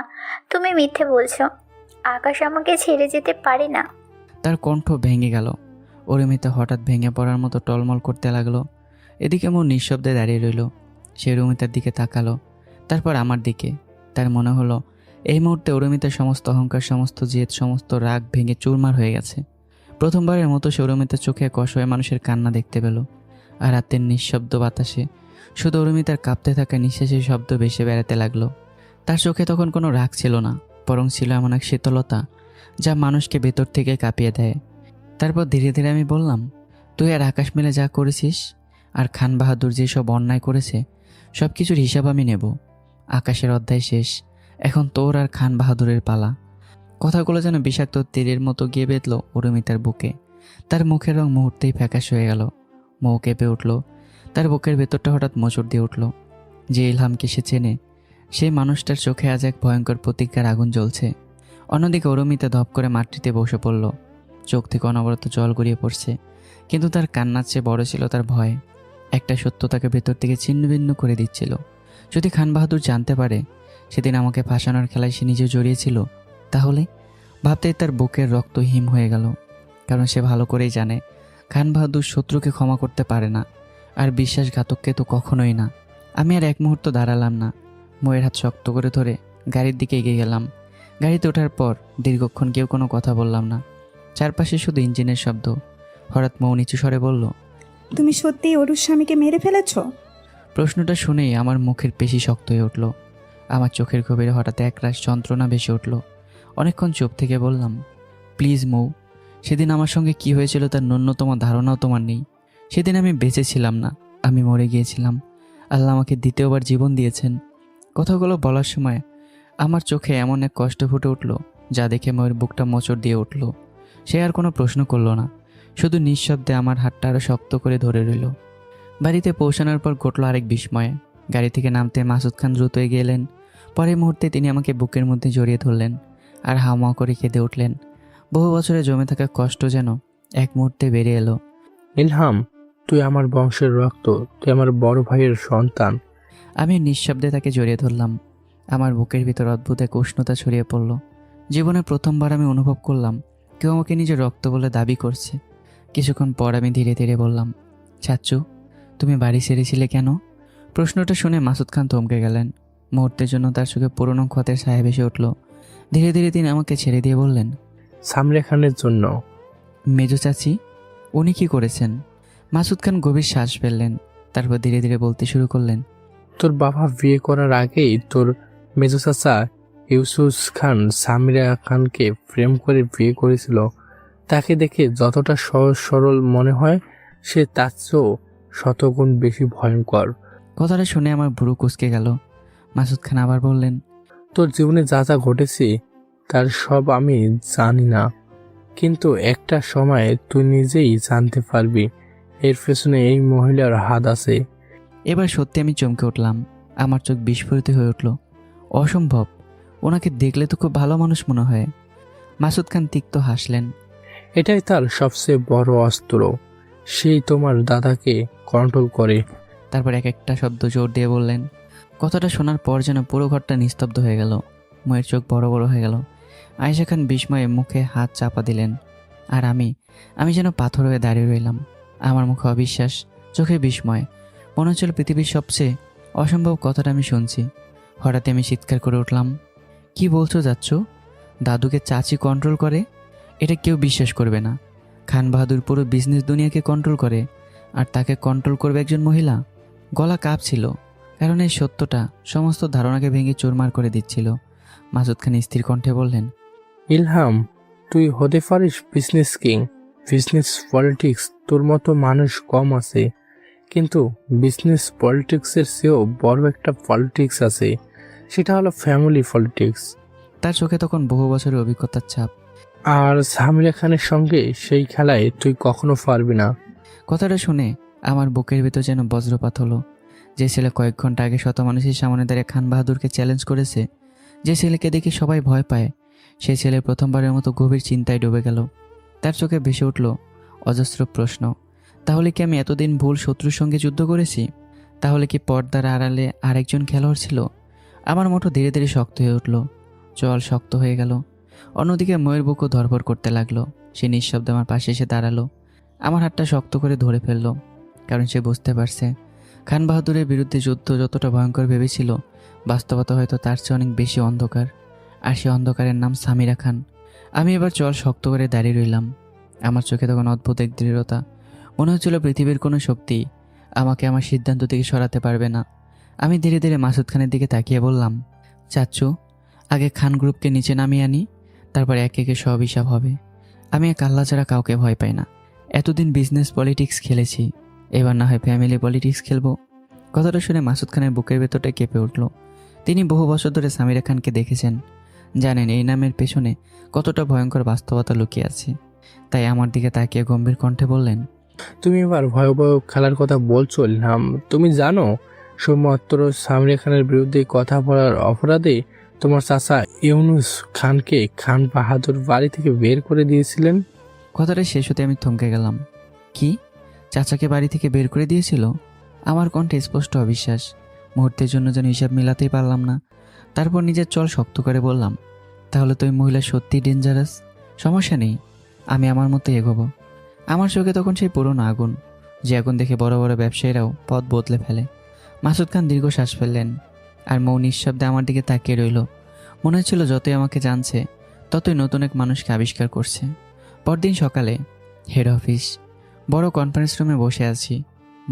তুমি মিথ্যে বলছো। আকাশ আমাকে ছেড়ে যেতে পারে না। তার কণ্ঠ ভেঙে গেল। অরুমিতা হঠাৎ ভেঙে পড়ার মতো টলমল করতে লাগলো। এদিকে মো নিঃশব্দে দাঁড়িয়ে রইল। সে অরুমিতার দিকে তাকালো, তারপর আমার দিকে। তার মনে হলো এই মুহূর্তে অরুমিতার সমস্ত অহংকার, সমস্ত জেদ, সমস্ত রাগ ভেঙে চুরমার হয়ে গেছে। প্রথমবারের মতো সে অরুমিতার চোখে এক অসহায় মানুষের কান্না দেখতে পেল। আর রাতের নিঃশব্দ বাতাসে শুধু অরুমিতার কাঁপতে থাকা নিঃশ্বাসের শব্দ ভেসে বেড়াতে লাগলো। তার চোখে তখন কোনো রাগ ছিল না, বরং ছিল এমন এক শীতলতা যা মানুষকে ভেতর থেকে কাঁপিয়ে দেয়। তারপর ধীরে ধীরে আমি বললাম, তুই আর আকাশ মিলে যা করেছিস, আর খান বাহাদুর যেসব অন্যায় করেছে, সব কিছুর হিসাব আমি নেব। আকাশের অধ্যায় শেষ, এখন তোর আর খান বাহাদুরের পালা। কথাগুলো যেন বিষাক্ত তীরের মতো গিয়ে বেঁধল অরুমিতার বুকে। তার মুখের রং মুহূর্তেই ফ্যাকাশ হয়ে গেল। মৌ কেঁপে উঠল, তার বুকের ভেতরটা হঠাৎ মোচড় দিয়ে উঠল। যে ইলহামকে সে চেনে, সেই মানুষটার চোখে আজ এক ভয়ঙ্কর প্রতিজ্ঞার আগুন জ্বলছে। অন্যদিকে অরুমিতা ধপ করে মাটিতে বসে পড়ল, চোখ থেকে অনবরত জল গড়িয়ে পড়ছে। কিন্তু তার কান্নার চেয়ে বড় ছিল তার ভয়। একটা সত্য তাকে ভেতর থেকে ছিন্ন ভিন্ন করে দিচ্ছিল। যদি খান বাহাদুর জানতে পারে সেদিন আমাকে ফাঁসানোর খেলায় সে নিজে জড়িয়েছিল, তাহলে ভাবতেই তার বুকের রক্ত হিম হয়ে গেল। কারণ সে ভালো করেই জানে খান বাহাদুর শত্রুকে ক্ষমা করতে পারে না, আর বিশ্বাসঘাতককে তো কখনোই না। আমি আর এক মুহূর্ত দাঁড়ালাম না, ময়ের হাত শক্ত করে ধরে গাড়ির দিকে এগিয়ে গেলাম। গাড়িতে ওঠার পর দীর্ঘক্ষণ কেউ কোনো কথা বললাম না। চারপাশে শুধু ইঞ্জিনের শব্দ। হঠাৎ মৌ নিচু স্বরে বলল, তুমি সত্যিই অরুর স্বামীকে মেরে ফেলেছ? প্রশ্নটা শুনেই আমার মুখের পেশি শক্ত হয়ে উঠল। আমার চোখের গভীরে হঠাৎ একরাশ যন্ত্রণা ভেসে উঠল। অনেকক্ষণ চুপ থেকে বললাম, প্লিজ মৌ, সেদিন আমার সঙ্গে কি হয়েছিল তার ন্যূনতম ধারণাও তোমার নেই। সেদিন আমি বেঁচে ছিলাম না, আমি মরে গিয়েছিলাম। আল্লাহ আমাকে দ্বিতীয়বার জীবন দিয়েছেন। কথাগুলো বলার সময় আমার চোখে এমন এক কষ্ট ফুটে উঠল, যা দেখে ময়ের বুকটা মোচড় দিয়ে উঠল। সে আর কোনো প্রশ্ন করলো না, শুধু নিঃশব্দে আমার হাতটা আরও শক্ত করে ধরে রইল। বাড়িতে পৌঁছানোর পর ঘটল আরেক বিস্ময়। গাড়ি থেকে নামতে মাসুদ খান দ্রুত এগিয়ে এলেন। পরের মুহূর্তে তিনি আমাকে বুকের মধ্যে জড়িয়ে ধরলেন আর হাওমাও করে কেঁদে উঠলেন। বহু বছরে জমে থাকা কষ্ট যেন এক মুহূর্তে বেরিয়ে এলো। ইলহাম, তুই আমার বংশের রক্ত, তুই আমার বড় ভাইয়ের সন্তান। আমি নিঃশব্দে তাকে জড়িয়ে ধরলাম। আমার বুকের ভিতর অদ্ভুত এক উষ্ণতা ছড়িয়ে পড়ল। জীবনে প্রথমবার আমি অনুভব করলাম কেউ আমাকে নিজের রক্ত বলে দাবি করছে। কিছুক্ষণ পর আমি ধীরে ধীরে বললাম, চাচ্চু, তুমি বাড়ি ছেড়েছিলে কেন? প্রশ্নটা শুনে মাসুদ খান থমকে গেলেন। মুহূর্তের জন্য তার চোখে পুরনো ক্ষতের ছায়া ভেসে উঠল। ধীরে ধীরে তিনি আমাকে ছেড়ে দিয়ে বললেন, সামরে খানের জন্য। মেজো চাচি, উনি কি করেছেন? মাসুদ খান গভীর শ্বাস ফেললেন, তারপর ধীরে ধীরে বলতে শুরু করলেন, তোর বাবা বিয়ে করার আগেই তোর মেজো চাচা ইউসুফ খান সামিরা খানকে প্রেম করে বিয়ে করেছিল। তাকে দেখে যতটা সহজ সরল মনে হয়, সে তার চেয়েও শতগুণ বেশি ভয়ঙ্কর। কথাটা শুনে আমার ভুরু কুঁচকে গেল। মাসুদ খান আবার বললেন, তোর জীবনে যা যা ঘটেছে তার সব আমি জানি না, কিন্তু একটা সময় তুই নিজেই জানতে পারবি এর পেছনে এই মহিলার হাত আছে। এবার সত্যি আমি চমকে উঠলাম। আমার চোখ বিস্ফোরিত হয়ে উঠল। অসম্ভব, ওনাকে দেখলে তো খুব ভালো মানুষ মনে হয়। মাসুদ খান তিক্ত হাসলেন। এটাই তার সবচেয়ে বড় অস্ত্র, সেই তোমার দাদাকে কন্ট্রোল করে। তারপর এক একটা শব্দ জোর দিয়ে বললেন। কথাটা শোনার পর যেন পুরো ঘরটা নিস্তব্ধ হয়ে গেল। ময়ের চোখ বড় বড় হয়ে গেল। আয়েশা খান বিস্ময়ে মুখে হাত চাপা দিলেন। আর আমি যেন পাথর হয়ে দাঁড়িয়ে রইলাম। আমার মুখে অবিশ্বাস, চোখে বিস্ময়। মনে হচ্ছিল পৃথিবীর সবচেয়ে অসম্ভব কথাটা আমি শুনছি। হঠাৎ আমি চিৎকার করে উঠলাম, কি বলছো যাচ্ছ? দাদুকে চাচি কন্ট্রোল করে? এটা কেউ বিশ্বাস করবে না। খান বাহাদুর পুরো বিজনেস দুনিয়াকে কন্ট্রোল করে, আর তাকে কন্ট্রোল করবে একজন মহিলা? গলা কাঁপছিল, কারণ এই সত্যটা সমস্ত ধারণাকে ভেঙে চুরমার করে দিচ্ছিল। মাসুদ খান স্থির কণ্ঠে বললেন, ইলহাম, তুই হতে পারিস বিজনেস কিং, বিজনেস পলিটিক্স তোর মতো মানুষ কম আছে, কিন্তু বিজনেস পলিটিক্সের চেয়েও বড় একটা পলিটিক্স আছে, সেটা হলো ফ্যামিলি পলিটিক্স। তার চোখে তখন বহু বছরের অভিজ্ঞতার ছাপ। আর সামিরা খানের সঙ্গে সেই খেলায় তুই কখনো পারবি না। কথাটা শুনে আমার বুকের ভিতর যেন বজ্রপাত হলো। যে ছেলে কয়েক ঘন্টা আগে শত মানুষের সামনে দাঁড়িয়ে খান বাহাদুরকে চ্যালেঞ্জ করেছে, যে ছেলেকে দেখে সবাই ভয় পায়, সেই ছেলে প্রথমবারের মতো গভীর চিন্তায় ডুবে গেল। তার চোখে ভেসে উঠল অজস্র প্রশ্ন। তাহলে কি আমি এতদিন ভুল শত্রুর সঙ্গে যুদ্ধ করেছি? তাহলে কি পর্দার আড়ালে আরেকজন খেলোয়াড় ছিল? আমার মুঠো ধীরে ধীরে শক্ত হয়ে উঠল, জল শক্ত হয়ে গেল। অন্যদিকে ময়ের বুকও ধরপড় করতে লাগলো। সে নিঃশব্দে আমার পাশে এসে দাঁড়ালো, আমার হাতটা শক্ত করে ধরে ফেললো, কারণ সে বুঝতে পারছে খান বাহাদুরের বিরুদ্ধে যুদ্ধ যতটা ভয়ঙ্কর ভেবেছিল, বাস্তবতা হয়তো তার চেয়ে অনেক বেশি অন্ধকার। আর সে অন্ধকারের নাম সামিরা খান। আমি এবার চল শক্ত করে দাঁড়িয়ে রইলাম। আমার চোখে তখন অদ্ভুত এক দৃঢ়তা। মনে হচ্ছিল পৃথিবীর কোনো শক্তি আমাকে আমার সিদ্ধান্ত থেকে সরাতে পারবে না। আমি ধীরে ধীরে মাসুদ খানের দিকে তাকিয়ে বললাম, চাচ্চু, আগে খান গ্রুপকে নিচে নামিয়ে আনি, তারপর একে একে সব হিসাব হবে। আমি এক আল্লাহ ছাড়া কাউকে ভয় পাই না। এতদিন বিজনেস পলিটিক্স খেলেছি, এবার না হয় ফ্যামিলি পলিটিক্স খেলবো। কথাটা শুনে মাসুদ খানের বুকের ভেতরটা কেঁপে উঠল। তিনি বহু বছর ধরে সামিরা খানকে দেখেছেন, জানেন এই নামের পেছনে কতটা ভয়ঙ্কর বাস্তবতা লুকিয়ে আছে। তাই আমার দিকে তাকিয়ে গম্ভীর কণ্ঠে বললেন, তুমি এবার ভয়াবহ খেলার কথা বলছো ইলহাম। তুমি জানো শুধুমাত্র সামিরা খানের বিরুদ্ধে কথা বলার অপরাধে তোমার চাচা ইউনুস খানকে খান বাহাদুর বাড়ি থেকে বের করে দিয়েছিলেন? কথাটা শেষ হতে আমি থমকে গেলাম। কি, চাচাকে বাড়ি থেকে বের করে দিয়েছিল? আমার কণ্ঠে স্পষ্ট অবিশ্বাস। মুহূর্তের জন্য যেন হিসাব মিলাতেই পারলাম না। তারপর নিজের চল শক্ত করে বললাম, তাহলে তো ওই মহিলা সত্যি ডেঞ্জারাস। সমস্যা নেই, আমি আমার মতো এগোবো। আমার চোখে তখন সেই পুরনো আগুন, যে আগুন দেখে বড় বড় ব্যবসায়ীরাও পথ বদলে ফেলে। মাসুদ খান দীর্ঘ শ্বাস ফেললেন, আর মৌ নিঃশব্দে আমার দিকে তাকিয়ে রইল। মনে হচ্ছিল যতই আমাকে জানছে, ততই নতুন এক মানুষকে আবিষ্কার করছে। পরদিন সকালে হেড অফিস, বড় কনফারেন্স রুমে বসে আছি।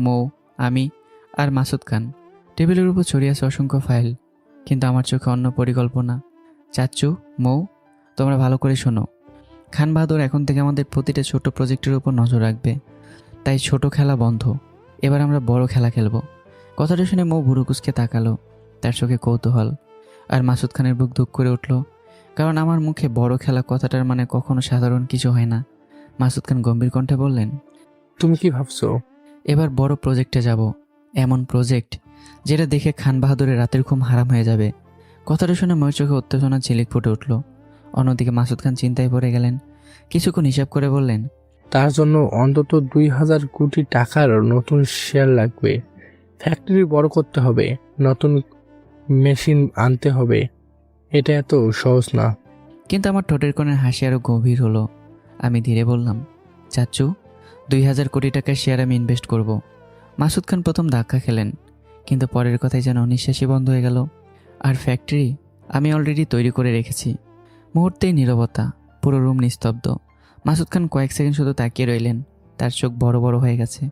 মৌ, আমি আর মাসুদ খান। টেবিলের উপর ছড়িয়ে আছে অসংখ্য ফাইল, কিন্তু আমার চোখে অন্য পরিকল্পনা। চাচ্চু, মৌ, তোমরা ভালো করে শোনো। খান বাহাদুর এখন থেকে আমাদের প্রতিটা ছোট প্রজেক্টের উপর নজর রাখবে। তাই ছোট খেলা বন্ধ, এবার আমরা বড় খেলা খেলবো। কথাটা শুনে মৌ ভুরু কুঁচকে তাকালো, তার চোখে কৌতূহল। আর মাসুদ খানের বুক ধুক করে উঠল, কারণ আমার মুখে বড় খেলা কথাটার মানে কখনো সাধারণ কিছু হয় না। মাসুদ খান গম্ভীর কণ্ঠে বললেন, তুমি কি ভাবছো? এবার বড় প্রজেক্টে যাব, এমন প্রজেক্ট যেটা দেখে খান বাহাদুরের রাতের ঘুম হারাম হয়ে যাবে। কথাটা শুনে ময়ের চোখে উত্তেজনা ঝিলিক ফুটে উঠল। অন্যদিকে মাসুদ খান চিন্তায় পড়ে গেলেন। কিছুক্ষণ হিসাব করে বললেন, তার জন্য অন্তত 2000 কোটি টাকার নতুন শেয়ার লাগবে। ফ্যাক্টরি বড় করতে হবে, নতুন মেশিন আনতে হবে। এটা এত সহজ না। কিন্তু আমার ঠোঁটের কোণের হাসি আরও গভীর হলো। আমি ধীরে বললাম, চাচ্চু, 2000 কোটি টাকার শেয়ার আমি ইনভেস্ট করব। মাসুদ খান প্রথম ধাক্কা খেলেন, কিন্তু পরের কথায় যেন নিঃশ্বাসই বন্ধ হয়ে গেল। আর ফ্যাক্টরি আমি অলরেডি তৈরি করে রেখেছি। মুহূর্তেই নীরবতা, পুরো রুম নিস্তব্ধ। মাসুদ খান কয়েক সেকেন্ড শুধু তাকিয়ে রইলেন। তার চোখ বড় বড় হয়ে গেছে।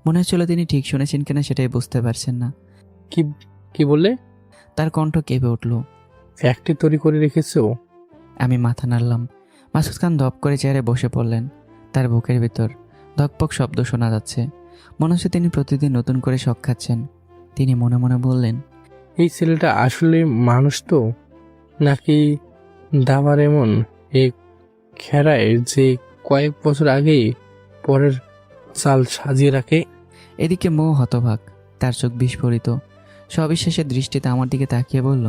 মনে হচ্ছিল তিনি ঠিক শুনেছেন কিনা সেটাই বুঝতে পারছেন না। কি কি বললে? তার কণ্ঠ কেঁপে উঠল। ফ্যাক্টরি তৈরি করে রেখেছো? আমি মাথা নাড়লাম। মাসুদ খান ধপ করে চেয়ারে বসে পড়লেন। তার বুকের ভিতর ধকপক শব্দ শোনা যাচ্ছে। মনে হচ্ছে তিনি প্রতিদিন নতুন করে শখ খাচ্ছেন। তিনি মনে মনে বললেন, এই ছেলেটা আসলে মানুষ তো, নাকি দাবার এমন এক খেরায় যে কয়েক বছর আগেই পরের চাল সাজিয়ে রাখে? এদিকে মৌ হতভাগ, তার চোখ বিস্ফোরিত। সবিশ্বাসের দৃষ্টিতে আমার দিকে তাকিয়ে বলল,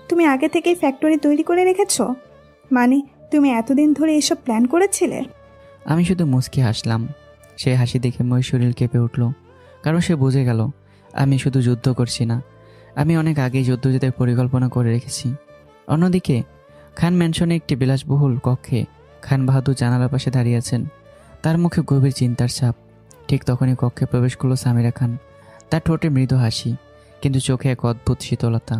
তুমি আগে থেকেই ফ্যাক্টরি তৈরি করে রেখেছো? মানে তুমি এতদিন ধরে এসব প্ল্যান করেছিলে? আমি শুধু মুচকি হাসলাম। সেই হাসি দেখে ময়ের শরীর কেঁপে উঠল, কারণ সে বুঝে গেল আমি শুধু যুদ্ধ করছি না, আমি অনেক আগেই যুদ্ধযুদ্ধের পরিকল্পনা করে রেখেছি। অন্যদিকে খান ম্যানশনে একটি বিলাসবহুল কক্ষে খান বাহাদুর জানালার পাশে দাঁড়িয়ে আছেন। তার মুখে গভীর চিন্তার ছাপ। ঠিক তখনই কক্ষে প্রবেশ করলো সামিরা খান। তার ঠোঁটে মৃদু হাসি, কিন্তু চোখে এক অদ্ভুত শীতলতা।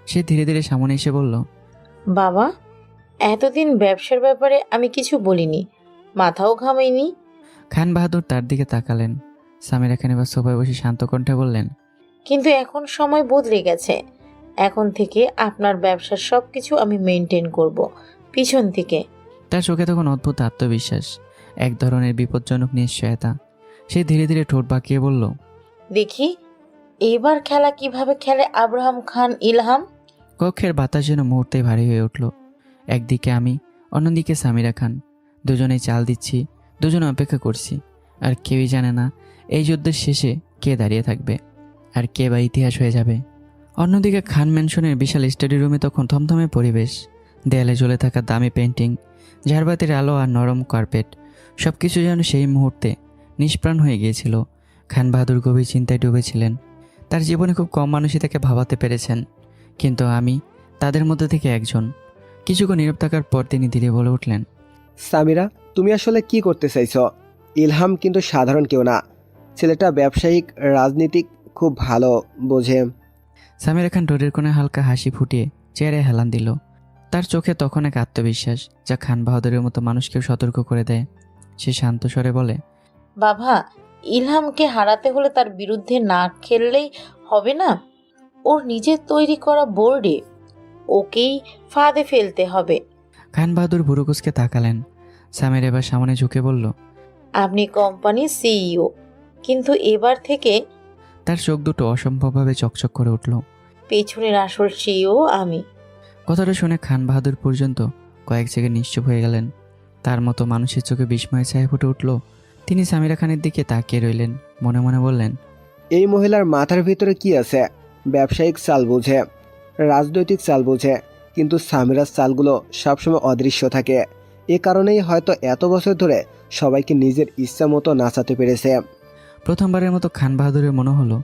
সে ধীরে ধীরে সামনে এসে বলল, বাবা, এতদিন ব্যবসার ব্যাপারে আমি কিছু বলিনি, মাথাও ঘামাইনি। খান বাহাদুর তার দিকে তাকালেন। সামিরা খান এবার সোফায় বসে শান্ত কণ্ঠে বললেন, কিন্তু এখন সময় বদলে গেছে। এখন থেকে আপনার ব্যবসার সব কিছু আমি মেনটেন করব, পিছন থেকে। তার চোখে তখন অদ্ভুত আত্মবিশ্বাস, এক ধরনের বিপজ্জনক নিশ্চয়তা। সে ধীরে ধীরে ঠোঁট বাঁকিয়ে বলল, দেখি এবার খেলা কিভাবে খেলে আব্রাহাম খান ইলহাম। কক্ষের বাতাস যেন মুহূর্তে ভারী হয়ে উঠল। একদিকে আমি, অন্যদিকে সামিরা খান। দুজনেই চাল দিচ্ছি, দুজনে অপেক্ষা করছি। আর কেউই জানে না এই যুদ্ধের শেষে কে দাঁড়িয়ে থাকবে আর কে বা ইতিহাস হয়ে যাবে। অন্যদিকে খান ম্যানশনের বিশাল স্টাডি রুমে তখন থমথমে পরিবেশ। দেয়ালে জ্বলে থাকা দামি পেন্টিং, ঝাড়বাতির আলো আর নরম কার্পেট, সব কিছু যেন সেই মুহূর্তে নিষ্প্রাণ হয়ে গিয়েছিল। খান বাহাদুর গভীর চিন্তায় ডুবেছিলেন। তার জীবনে খুব কম মানুষই তাকে ভাবাতে পেরেছেন, কিন্তু আমি তাদের মধ্যে থেকে একজন। কিছুক্ষণ নীরব থাকার পর তিনি ধীরে বলে উঠলেন, সামিরা, তুমি আসলে কি করতে চাইছো? ইলহাম কিন্তু সাধারণ কেউ না। ছেলেটা ব্যবসায়িক, রাজনীতিক, খুব ভালো বোঝে। সামিরা খান ঠোঁটের কোণে হালকা হাসি ফুটিয়ে চেয়ারে হেলান দিল। তার চোখে তখন এক আত্মবিশ্বাস যা খান বাহাদুরের মতো মানুষকেও সতর্ক করে দেয়। সে শান্ত স্বরে বলে, বাবা, ইলহামকে হারাতে হলে তার বিরুদ্ধে না খেললেই হবে না। ওর নিজের তৈরি করা বোর্ডে ওকেই ফাঁদে ফেলতে হবে। খান বাহাদুর বুড়োকুসকে তাকালেন। সামির এবার সামনে ঝুঁকে বলল, আপনি কোম্পানির সিইও, কিন্তু এবার থেকে তার চোখ দুটো অসম্ভবভাবে চকচক করে উঠল। পেছনের আসল সিইও আমি। কথাটা শুনে খান বাহাদুর পর্যন্ত কয়েক সেকেন্ড নিশ্চুপ হয়ে গেলেন। তার মতো মানুষের চোখে বিস্ময় ছায়া ফুটে উঠল। তিনি সামিরা খানের দিকে তাকিয়ে রইলেন। মনে মনে বললেন, এই মহিলার মাথার ভিতরে কি আছে? ব্যবসায়িক চাল বোঝে, রাজনৈতিক চাল বোঝে, কিন্তু সামিরার চালগুলো সবসময় অদৃশ্য থাকে। এ কারণেই হয়তো এত বছর ধরে সবাইকে নিজের ইচ্ছা মতো নাচাতে পেরেছে। প্রথমবারের মতো খান বাহাদুরের মনে হলো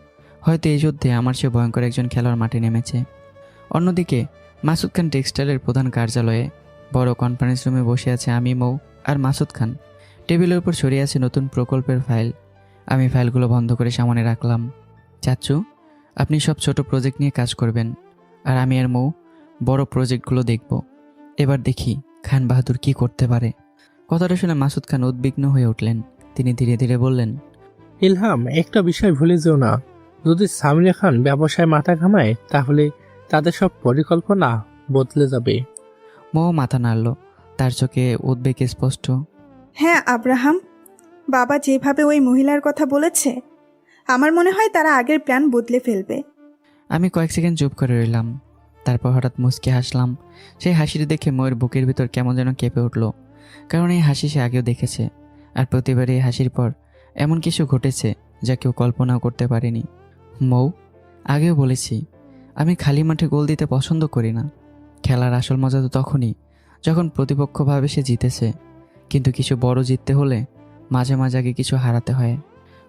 হয়তো এই যুদ্ধে আমার চেয়ে ভয়ঙ্কর একজন খেলোয়াড় মাঠে নেমেছে। অন্যদিকে মাসুদ খান টেক্সটাইলের প্রধান কার্যালয়ে বড় কনফারেন্স রুমে বসে আছে আমি, মৌ আর মাসুদ খান। টেবিলের উপর ছড়িয়ে আছে নতুন প্রকল্পের ফাইল। আমি ফাইলগুলো বন্ধ করে সামনে রাখলাম। চাচ্চু, আপনি সব ছোট প্রজেক্ট নিয়ে কাজ করবেন, আর আমি আর মৌ বড় প্রজেক্টগুলো দেখব। এবার দেখি খান বাহাদুর কি করতে পারে। কথাটা শুনে মাসুদ খান উদ্বিগ্ন হয়ে উঠলেন। তিনি ধীরে ধীরে বললেন, ইলহাম, একটা বিষয় ভুলে যেও না। যদি সামিরা খান ব্যবসায় মাথা ঘামায় তাহলে তাদের সব পরিকল্পনা বদলে যাবে। মৌ মাথা নাড়ল। তার চোখে উদ্বেগ স্পষ্ট। হ্যাঁ আব্রাহাম, বাবা যেভাবে ওই মহিলার কথা বলেছে, আমার মনে হয় তারা আগের প্ল্যান বদলে ফেলবে। আমি কয়েক সেকেন্ড চুপ করে রইলাম। তারপর হঠাৎ মুচকে হাসলাম। সেই হাসিটি দেখে ময়ের বুকের ভিতর কেমন যেন কেঁপে উঠল। কারণ এই হাসি সে আগেও দেখেছে, আর প্রতিবার এই হাসির পর এমন কিছু ঘটেছে যা কেউ কল্পনাও করতে পারেনি। মৌ, আগেও বলেছি আমি খালি মাঠে গোল দিতে পছন্দ করি না। খেলার আসল মজা তো তখনই যখন প্রতিপক্ষ ভাবে সে জিতেছে, কিন্তু কিছু বড় জিততে হলে মাঝে মাঝে আগে কিছু হারাতে হয়।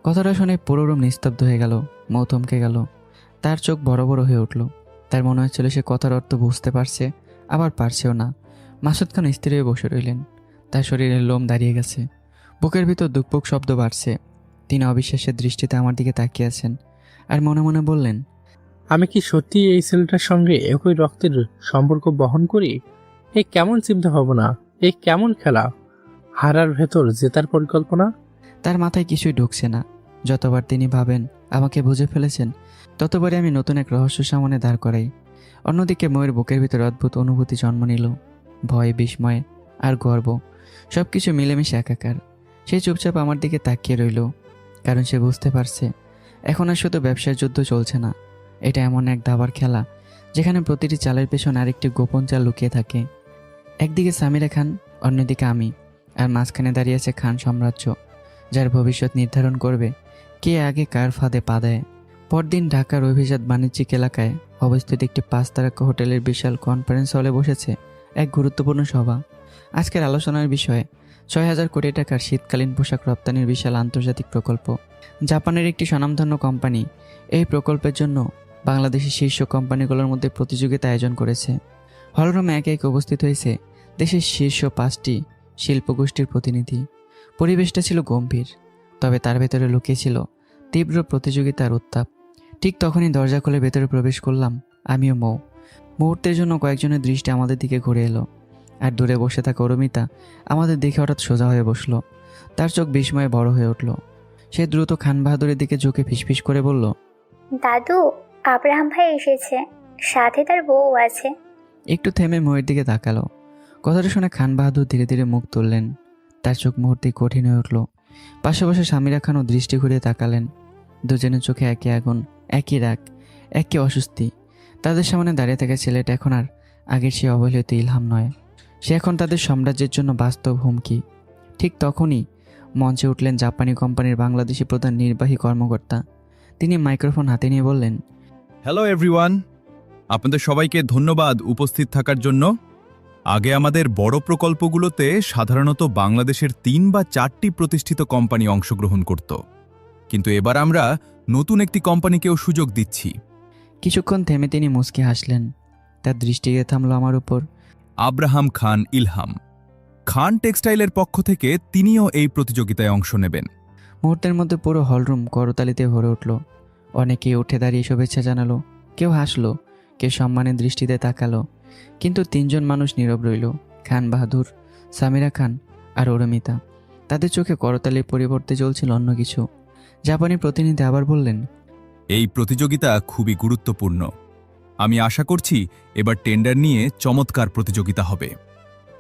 কথাটা শুনে পুরো রুম নিস্তব্ধ হয়ে গেল। মৌ থমকে গেল। তার চোখ বড় বড় হয়ে উঠল। তার মনে হচ্ছিল সে কথার অর্থ বুঝতে পারছে, আবার পারছেও না। মাসুদ খান স্থির হয়ে বসে রইলেন। তার শরীরের লোম দাঁড়িয়ে গেছে, বুকের ভিতর দুকপুক শব্দ বাড়ছে। তিনি অবিশ্বাসের দৃষ্টিতে আমার দিকে তাকিয়ে আছেন, আর মনে মনে বললেন, আমি কি সত্যি এই ছেলেটার সঙ্গে একই রক্তের সম্পর্ক বহন করি? এ কেমন চিন্তা ভাবনা, এ কেমন খেলা! হারার ভেতর জেতার পরিকল্পনা। তার মাথায় কিছুই ঢুকছে না। যতবার তিনি ভাবেন আমাকে বুঝে ফেলেছেন, ততবারই আমি নতুন এক রহস্য সামনে দাঁড় করাই। অন্যদিকে ময়ের বুকের ভিতর অদ্ভুত অনুভূতি জন্ম নিল। ভয়, বিস্ময় আর গর্ব, সব কিছু মিলেমিশে একাকার। সে চুপচাপ আমার দিকে তাকিয়ে রইল, কারণ সে বুঝতে পারছে এখন আর শুধু ব্যবসার যুদ্ধ চলছে না। এটা এমন এক দাবার খেলা যেখানে প্রতিটি চালের পেছনে আরেকটি গোপন চাল লুকিয়ে থাকে। একদিকে সামিরা খান, অন্যদিকে আমি, আর মাঝখানে দাঁড়িয়ে আছে খান সাম্রাজ্য, যার ভবিষ্যৎ নির্ধারণ করবে কে আগে কার ফাঁদে পা দেয়। পরদিন ঢাকার অভিজাত বাণিজ্যিক এলাকায় অবস্থিত একটি 5 তারকা হোটেলের বিশাল কনফারেন্স হলে বসেছে এক গুরুত্বপূর্ণ সভা। আজকের আলোচনার বিষয় 6,000 কোটি টাকার শীতকালীন পোশাক রপ্তানির বিশাল আন্তর্জাতিক প্রকল্প। জাপানের একটি স্বনামধন্য কোম্পানি এই প্রকল্পের জন্য বাংলাদেশের শীর্ষ কোম্পানিগুলোর মধ্যে প্রতিযোগিতা আয়োজন করেছে। হলরুমে একে একে উপস্থিত হয়েছে দেশের শীর্ষ 5টি শিল্পগোষ্ঠীর প্রতিনিধি। পরিবেশটা ছিল গম্ভীর, তবে তার ভেতরে লুকিয়ে ছিল তীব্র প্রতিযোগিতার উত্তাপ। ঠিক তখনই দরজা খুলে ভেতরে প্রবেশ করলাম আমিও মৌ। মুহূর্তের জন্য কয়েকজনের দৃষ্টি আমাদের দিকে ঘুরে এলো, আর দূরে বসে থাকা অরুমিতা আমাদের দেখে হঠাৎ সোজা হয়ে বসলো। তার চোখ বিস্ময়ে বড় হয়ে উঠল। সে দ্রুত খান বাহাদুরের দিকে ঝুঁকে ফিসফিস করে বলল, দাদু, আব্রাহাম ভাই এসেছে, সাথে তার বউ আছে। একটু থেমে ময়ের দিকে তাকালো। কথাটা শুনে খান বাহাদুর ধীরে ধীরে মুখ তুললেন। তার চোখ মুহূর্তে কঠিন হয়ে উঠল। পাশাপাশি সামিরা খানও দৃষ্টি ঘুরিয়ে তাকালেন। দুজনের চোখে একই আগুন, একই রাগ, একই অস্বস্তি। তাদের সামনে দাঁড়িয়ে থাকা ছেলেটা এখন আর আগের সে অবহেলিত ইলহাম নয়, সে এখন তাদের সাম্রাজ্যের জন্য বাস্তব হুমকি। ঠিক তখনই মঞ্চে উঠলেন জাপানি কোম্পানির বাংলাদেশি প্রধান নির্বাহী কর্মকর্তা। তিনি মাইক্রোফোন হাতে নিয়ে বললেন, হ্যালো এভরিওয়ান, আপনাদের সবাইকে ধন্যবাদ উপস্থিত থাকার জন্য। আগে আমাদের বড় প্রকল্পগুলোতে সাধারণত বাংলাদেশের 3 বা 4টি প্রতিষ্ঠিত কোম্পানি অংশগ্রহণ করত, কিন্তু এবার আমরা নতুন একটি কোম্পানিকেও সুযোগ দিচ্ছি। কিছুক্ষণ থেমে তিনি মুচকি হাসলেন। তার দৃষ্টি গিয়ে থামল আমার উপর। আব্রাহাম খান ইলহাম, খান টেক্সটাইলের পক্ষ থেকে তিনিও এই প্রতিযোগিতায় অংশ নেবেন। মুহূর্তের মধ্যে পুরো হলরুম করতালিতে ভরে উঠল। অনেকেই উঠে দাঁড়িয়ে শুভেচ্ছা জানালো, কেউ হাসলো, কেউ সম্মানের দৃষ্টিতে তাকালো। কিন্তু 3 জন মানুষ নীরব রইল, খান বাহাদুর, সামিরা খান আর অরুমিতা। তাদের চোখে করতালির পরিবর্তে চলছিল অন্য কিছু। জাপানি প্রতিনিধি আবার বললেন, এই প্রতিযোগিতা খুবই গুরুত্বপূর্ণ। আমি আশা করছি এবার টেন্ডার নিয়ে চমৎকার প্রতিযোগিতা হবে।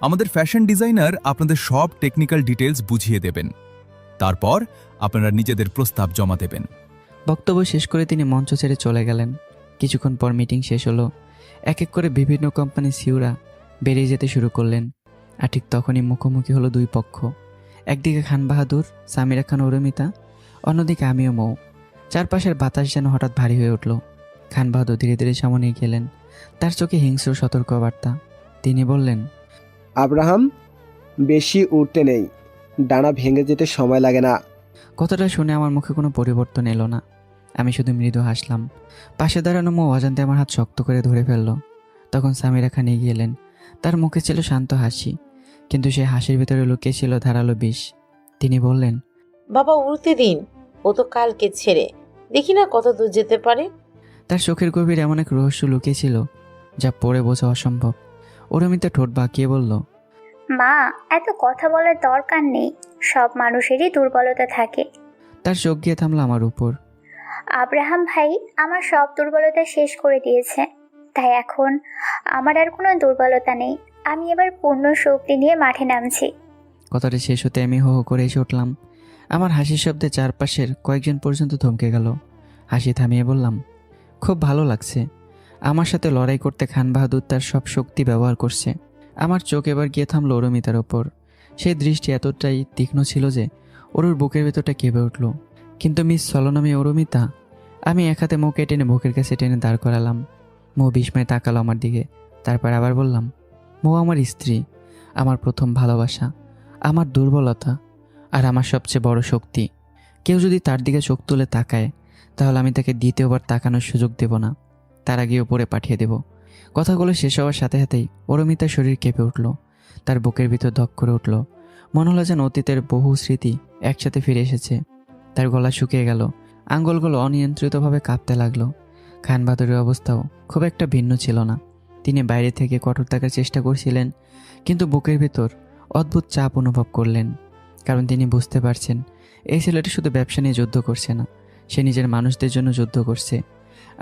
আমাদের ফ্যাশন ডিজাইনার আপনাদের সব টেকনিক্যাল ডিটেলস বুঝিয়ে দেবেন, তারপর আপনারা নিজেদের প্রস্তাব জমা দেবেন। বক্তব্য শেষ করে তিনি মঞ্চ ছেড়ে চলে গেলেন। কিছুক্ষণ পর মিটিং শেষ হলো। এক এক করে বিভিন্ন কোম্পানির সিউরা বেরিয়ে যেতে শুরু করলেন। আর ঠিক তখনই মুখোমুখি হলো 2 পক্ষ। একদিকে খান বাহাদুর, সামিরা খান, অরুমিতা, অন্যদিকে আমিও মৌ। চারপাশের বাতাস যেন হঠাৎ ভারী হয়ে উঠল। খান বাহাদুর ধীরে ধীরে সামনে গেলেন, তার চোখে হিংস্র সতর্কবার্তা। তিনি বললেন, আব্রাহাম, বেশি উঠতে নেই, ডানা ভেঙে যেতে সময় লাগে না। কথাটা শুনে আমার মুখে কোনো পরিবর্তন এলো না। আমি শুধু মৃদু হাসলাম। পাশে দাঁড়ানো মৌ অজান্তে আমার হাত শক্ত করে ধরে ফেলল। তখন সামিরা খান এগিয়ে এলেন। তার মুখে ছিল শান্ত হাসি, কিন্তু সেই হাসির ভিতরে লুকিয়ে ছিল ধারালো বিষ। তিনি বললেন, বাবা উড়তে দিন, ও তো কালকে ছেড়ে, দেখি না কত দূর যেতে পারে। তার চোখের গভীর এমন এক রহস্য লুকিয়ে ছিল যা পড়ে বোঝা অসম্ভব। অরুমিতা ঠোঁট বাঁকিয়ে বলল, মা, এত কথা বলার দরকার নেই, সব মানুষেরই দুর্বলতা থাকে। তার চোখ গিয়ে থামলো আমার উপর। আব্রাহাম ভাই আমার সব দুর্বলতা শেষ করে দিয়েছে, তাই এখন আমার আর কোনো দুর্বলতা নেই। আমি এবার পূর্ণ শক্তি নিয়ে মাঠে নামছি। কথাটা শেষ হতে আমি হো হো করে এসে উঠলাম। আমার হাসির শব্দে চারপাশের কয়েকজন পর্যন্ত থমকে গেল। হাসি থামিয়ে বললাম, খুব ভালো লাগছে। আমার সাথে লড়াই করতে খান বাহাদুর তার সব শক্তি ব্যবহার করছে। আমার চোখ এবার গিয়ে থামলো অরুমিতার ওপর। সেই দৃষ্টি এতটাই তীক্ষ্ণ ছিল যে ওর বুকের ভেতরটা কেঁপে উঠল। কিন্তু মিস সলনামী অরুমিতা। আমি এক হাতে মুখে টেনে বুকের কাছে টেনে দাঁড় করালাম। মৌ বিস্ময়ে তাকালো আমার দিকে। তারপর আবার বললাম, মৌ আমার স্ত্রী, আমার প্রথম ভালোবাসা, আমার দুর্বলতা আর আমার সবচেয়ে বড় শক্তি। কেউ যদি তার দিকে চোখ তুলে তাকায়, তাহলে আমি তাকে দ্বিতীয়বার তাকানোর সুযোগ দেব না, তার আগে উপরে পাঠিয়ে দেব। কথাগুলো শেষ হওয়ার সাথে সাথেই অরুমিতার শরীর কেঁপে উঠল। তার বুকের ভিতর ধক করে উঠল। মনে হলো যেন অতীতের বহু স্মৃতি একসাথে ফিরে এসেছে। তার গলা শুকিয়ে গেল, আঙ্গুলগুলো অনিয়ন্ত্রিতভাবে কাঁপতে লাগলো। খান বাহাদুরের অবস্থাও খুব একটা ভিন্ন ছিল না। তিনি বাইরে থেকে কঠোর থাকার চেষ্টা করছিলেন, কিন্তু বুকের ভেতর অদ্ভুত চাপ অনুভব করলেন। কারণ তিনি বুঝতে পারছেন এই ছেলেটি শুধু ব্যবসা নিয়ে যুদ্ধ করছে না, সে নিজের মানুষদের জন্য যুদ্ধ করছে।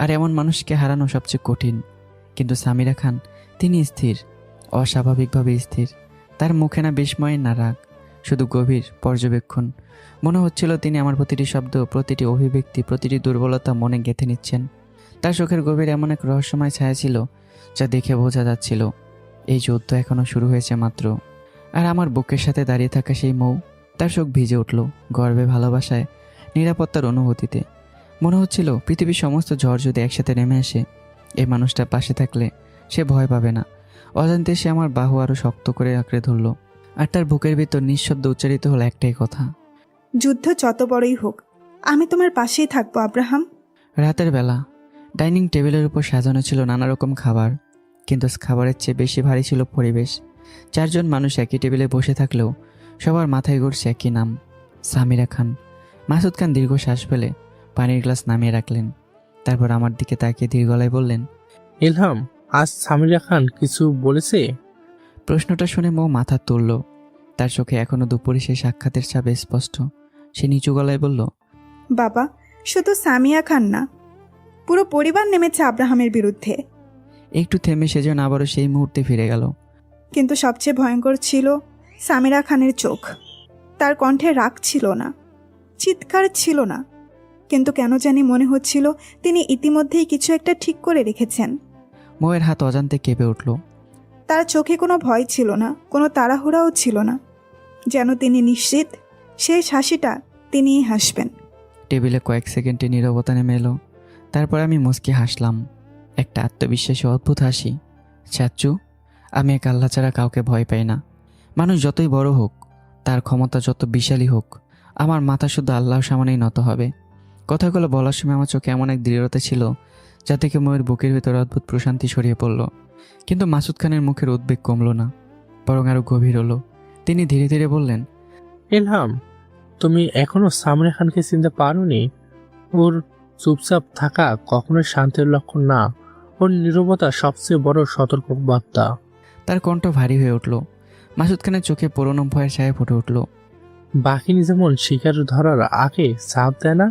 আর এমন মানুষকে হারানো সবচেয়ে কঠিন। কিন্তু সামিরা খান, তিনি স্থির, অস্বাভাবিকভাবে স্থির। তার মুখে না বিস্ময় না রাগ, শুধু গভীর পর্যবেক্ষণ। মনে হচ্ছিল তিনি আমার প্রতিটি শব্দ, প্রতিটি অভিব্যক্তি, প্রতিটি দুর্বলতা মনে গেঁথে নিচ্ছেন। তার চোখের গভীর এমন এক রহস্যময় ছায়া ছিল যা দেখে বোঝা যাচ্ছিল এই যুদ্ধ এখনও শুরু হয়েছে মাত্র। আর আমার বুকের সাথে দাঁড়িয়ে থাকা সেই মৌ, তার চোখ ভিজে উঠল গর্বে, ভালোবাসায়, নিরাপত্তার অনুভূতিতে। মনে হচ্ছিল পৃথিবীর সমস্ত ঝড় যদি একসাথে নেমে আসে, এই মানুষটার পাশে থাকলে সে ভয় পাবে না। অজান্তে সে আমার বাহু আরও শক্ত করে আঁকড়ে ধরল। আর তার বুকের ভিতর নিঃশব্দ উচ্চারিত হলো একটাই কথা, যুদ্ধ যত বড়ই হোক, আমি তোমার পাশেই থাকবো আব্রাহাম। রাতের বেলা ডাইনিং টেবিলের উপর সাজানো ছিল নানা রকম খাবার, কিন্তু খাবারের চেয়ে বেশি ভারী ছিল পরিবেশ। 4 জন মানুষ একই টেবিলে বসে থাকলেও সবার মাথায় ঘুরছে একই নাম, সামিরা খান। মাসুদ খান দীর্ঘ শ্বাস ফেলে পানির গ্লাস নামিয়ে রাখলেন। তারপর আমার দিকে তাকিয়ে ধীর গলায় বললেন, ইলহাম, আজ সামিরা খান কিছু বলেছে? প্রশ্নটা শুনে মৌ মাথা তুলল। তার চোখে এখনো দুপুরে সেই সাক্ষাতের ছাপ স্পষ্ট। সে নিচু গলায় বলল, বাবা, শুধু সামিয়া খান না, পুরো পরিবার নেমেছে আব্রাহামের বিরুদ্ধে। একটু থেমে সে যেন আবারও সেই মুহূর্তে ফিরে গেল। কিন্তু সবচেয়ে ভয়ঙ্কর ছিল সামিরা খানের চোখ। তার কণ্ঠে রাগ ছিল না, চিৎকার ছিল না, কিন্তু কেন জানি মনে হচ্ছিল তিনি ইতিমধ্যেই কিছু একটা ঠিক করে রেখেছেন। মৌয়ের হাত অজান্তে কেঁপে উঠল। তার চোখে কোনো ভয় ছিল না, কোনো তাড়াহুড়াও ছিল না, যেন তিনি নিশ্চিত শেষ হাসিটা তিনিই হাসবেন। টেবিলে কয়েক সেকেন্ডে নীরবতা নেমে এলো। তারপর আমি মুচকি হাসলাম, একটা আত্মবিশ্বাসী অদ্ভুত হাসি। চাচ্চু, আমি এক আল্লাহ ছাড়া কাউকে ভয় পাই না। মানুষ যতই বড় হোক, তার ক্ষমতা যত বিশালী হোক, আমার মাথা শুধু আল্লাহর সামনেই নত হবে। কথাগুলো বলার সময় আমার চোখে এমন এক দৃঢ়তা ছিল যা থেকে ময়ের বুকের ভেতর অদ্ভুত প্রশান্তি ছড়িয়ে পড়ল। কিন্তু মাসুদ খানের মুখের উদ্বেগ কমল না, বরং আরও গভীর হলো। তিনি ধীরে ধীরে বললেন, ইলহাম, তুমি এখনো সামনে খানকে চিনতে পারোনি? ওর চুপচাপ থাকা কখনোই শান্তির লক্ষণ না, ওর নীরবতা সবচেয়ে বড় সতর্কবার্তা। তার কণ্ঠ ভারী হয়ে উঠল। মাসুদ খানের চোখে পুরনো ভয়ের ছায়া ফুটে উঠল। বাকিনি যেমন শিকার ধরার আগে চাপ দেয় না,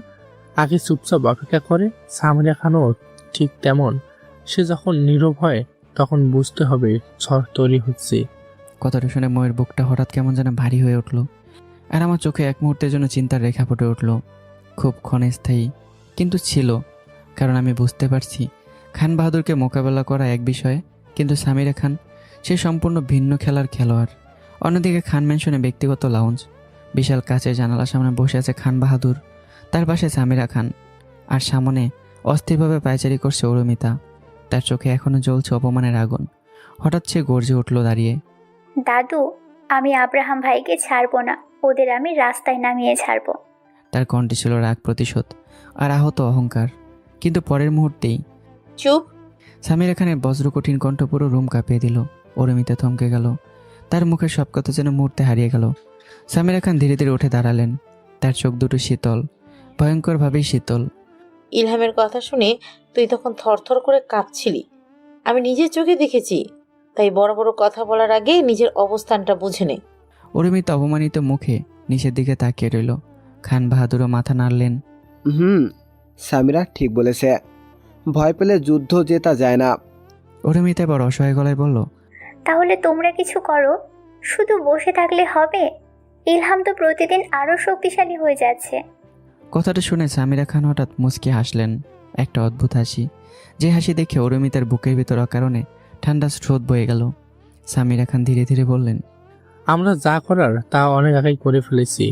আগে চুপচাপ অপেক্ষা করে, সামনে খানও ঠিক তেমন। সে যখন নীরব হয় তখন বুঝতে হবে ঝড় তৈরি হচ্ছে। কথাটা শুনে ময়ের বুকটা হঠাৎ কেমন যেন ভারী হয়ে উঠল, আর আমার চোখে এক মুহূর্তের জন্য চিন্তার রেখা ফুটে উঠল। খুব ক্ষণস্থায়ী, কিন্তু ছিল। কারণ আমি বুঝতে পারছি খান বাহাদুরকে মোকাবেলা করা এক বিষয়ে, কিন্তু সামিরা খান সে সম্পূর্ণ ভিন্ন খেলার খেলোয়াড়। অন্যদিকে খান ম্যানশনে ব্যক্তিগত লাউঞ্জ, বিশাল কাচের জানালার সামনে বসে আছে খান বাহাদুর, তার পাশে সামিরা খান, আর সামনে অস্থিরভাবে পায়চারি করছে অরুমিতা। তার চোখে এখনো জ্বলছে অপমানের আগুন। হঠাৎ সে গর্জে উঠল দাঁড়িয়ে, দাদু, আমি আব্রাহাম ভাইকে ছাড়বো না, ওদের আমি রাস্তায় নামিয়ে ছাড়বো। তার কণ্ঠে ছিল রাগ, প্রতিশোধ আর আহত অহংকার। কিন্তু পরের মুহূর্তেই চুপ। সামিরা খানের বজ্রকঠিন কণ্ঠ পুরো রুম কাঁপিয়ে দিল। অরুমিতা থমকে গেল, তার মুখের সব কথা যেন মুহূর্তে হারিয়ে গেল। সামিরা খান ধীরে ধীরে উঠে দাঁড়ালেন, তার চোখ দুটো শীতল, ভয়ঙ্করভাবেই শীতল। ইলহামের কথা শুনে তুই তখন থরথর করে কাঁপছিলি, আমি নিজের চোখে দেখেছি। তাই বড় বড় কথা বলার আগে নিজের অবস্থানটা বুঝে নে। অরুমিতা অপমানিত মুখে নিচের দিকে তাকিয়ে রইল। খান বাহাদুরও মাথা নাড়লেন। সামিরা ঠিক বলেছে, ভয় পেলে যুদ্ধ জেতা যায় না। অরুমিতা এবার অসহায় গলায় বলল, তাহলে তোমরা কিছু করো, শুধু বসে থাকলে হবে? ইলহাম তো প্রতিদিন আরো শক্তিশালী হয়ে যাচ্ছে। কথাটা শুনে সামিরা খান হঠাৎ মুচকি হাসলেন, একটা অদ্ভুত হাসি, যে হাসি দেখে অরুমিতার বুকের ভিতর অকারণে ঠান্ডা স্রোত বয়ে গেল। সামিরা খান ধীরে ধীরে বললেন, আমরা যা করার তা অনেক আগেই করে ফেলেছি।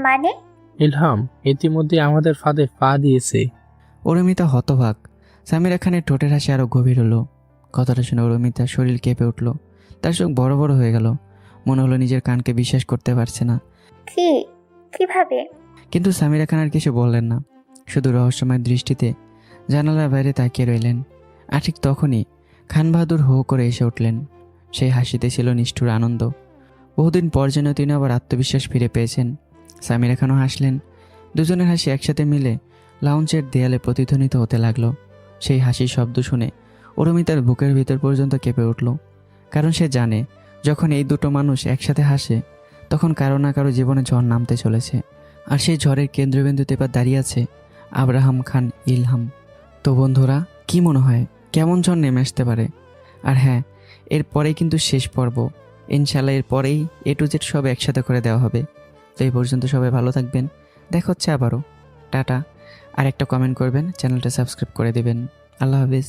মানে? ইলহাম ইতিমধ্যে আমাদের ফাঁদে পা দিয়েছে। অরুমিতা হতবাক। সামিরা খানের ঠোঁটের হাসি আরো গভীর হলো। কথাটা শুনে অরুমিতার শরীর কেঁপে উঠল, তার চোখ বড় বড় হয়ে গেল। মনে হলো নিজের কানকে বিশ্বাস করতে পারছে না। কিভাবে? কিন্তু সামিরা খান আর কিছু বললেন না, শুধু রহস্যময় দৃষ্টিতে জানালার বাইরে তাকিয়ে রইলেন। আর ঠিক তখনই খান বাহাদুর হো করে এসে উঠলেন। সেই হাসিতে ছিল নিষ্ঠুর আনন্দ। বহুদিন পর যেন তিনি আবার আত্মবিশ্বাস ফিরে পেয়েছেন। সামিরা খানও হাসলেন। দুজনের হাসি একসাথে মিলে লাউঞ্জের দেয়ালে প্রতিধ্বনিত হতে লাগলো। সেই হাসির শব্দ শুনে অরুমিতার বুকের ভিতর পর্যন্ত কেঁপে উঠল। কারণ সে জানে, যখন এই দুটো মানুষ একসাথে হাসে, তখন কারো না কারো জীবনে ঝড় নামতে চলেছে। আর সেই ঝড়ের কেন্দ্রবিন্দুতে এবার দাঁড়িয়ে আছে আব্রাহাম খান ইলহাম। তো বন্ধুরা, কি মনে হয় কেমন ঝড় নেমে আসতে পারে? আর হ্যাঁ, এরপরেই কিন্তু শেষ পর্ব। ইনশাল্লাহ এরপরেই A to Z সব একসাথে করে দেওয়া হবে। তো এই পর্যন্ত সবাই ভালো থাকবেন, দেখা হচ্ছে আবারও। টাটা। আর একটা কমেন্ট করবেন, চ্যানেলটা সাবস্ক্রাইব করে দেবেন। আল্লাহ হাফিজ।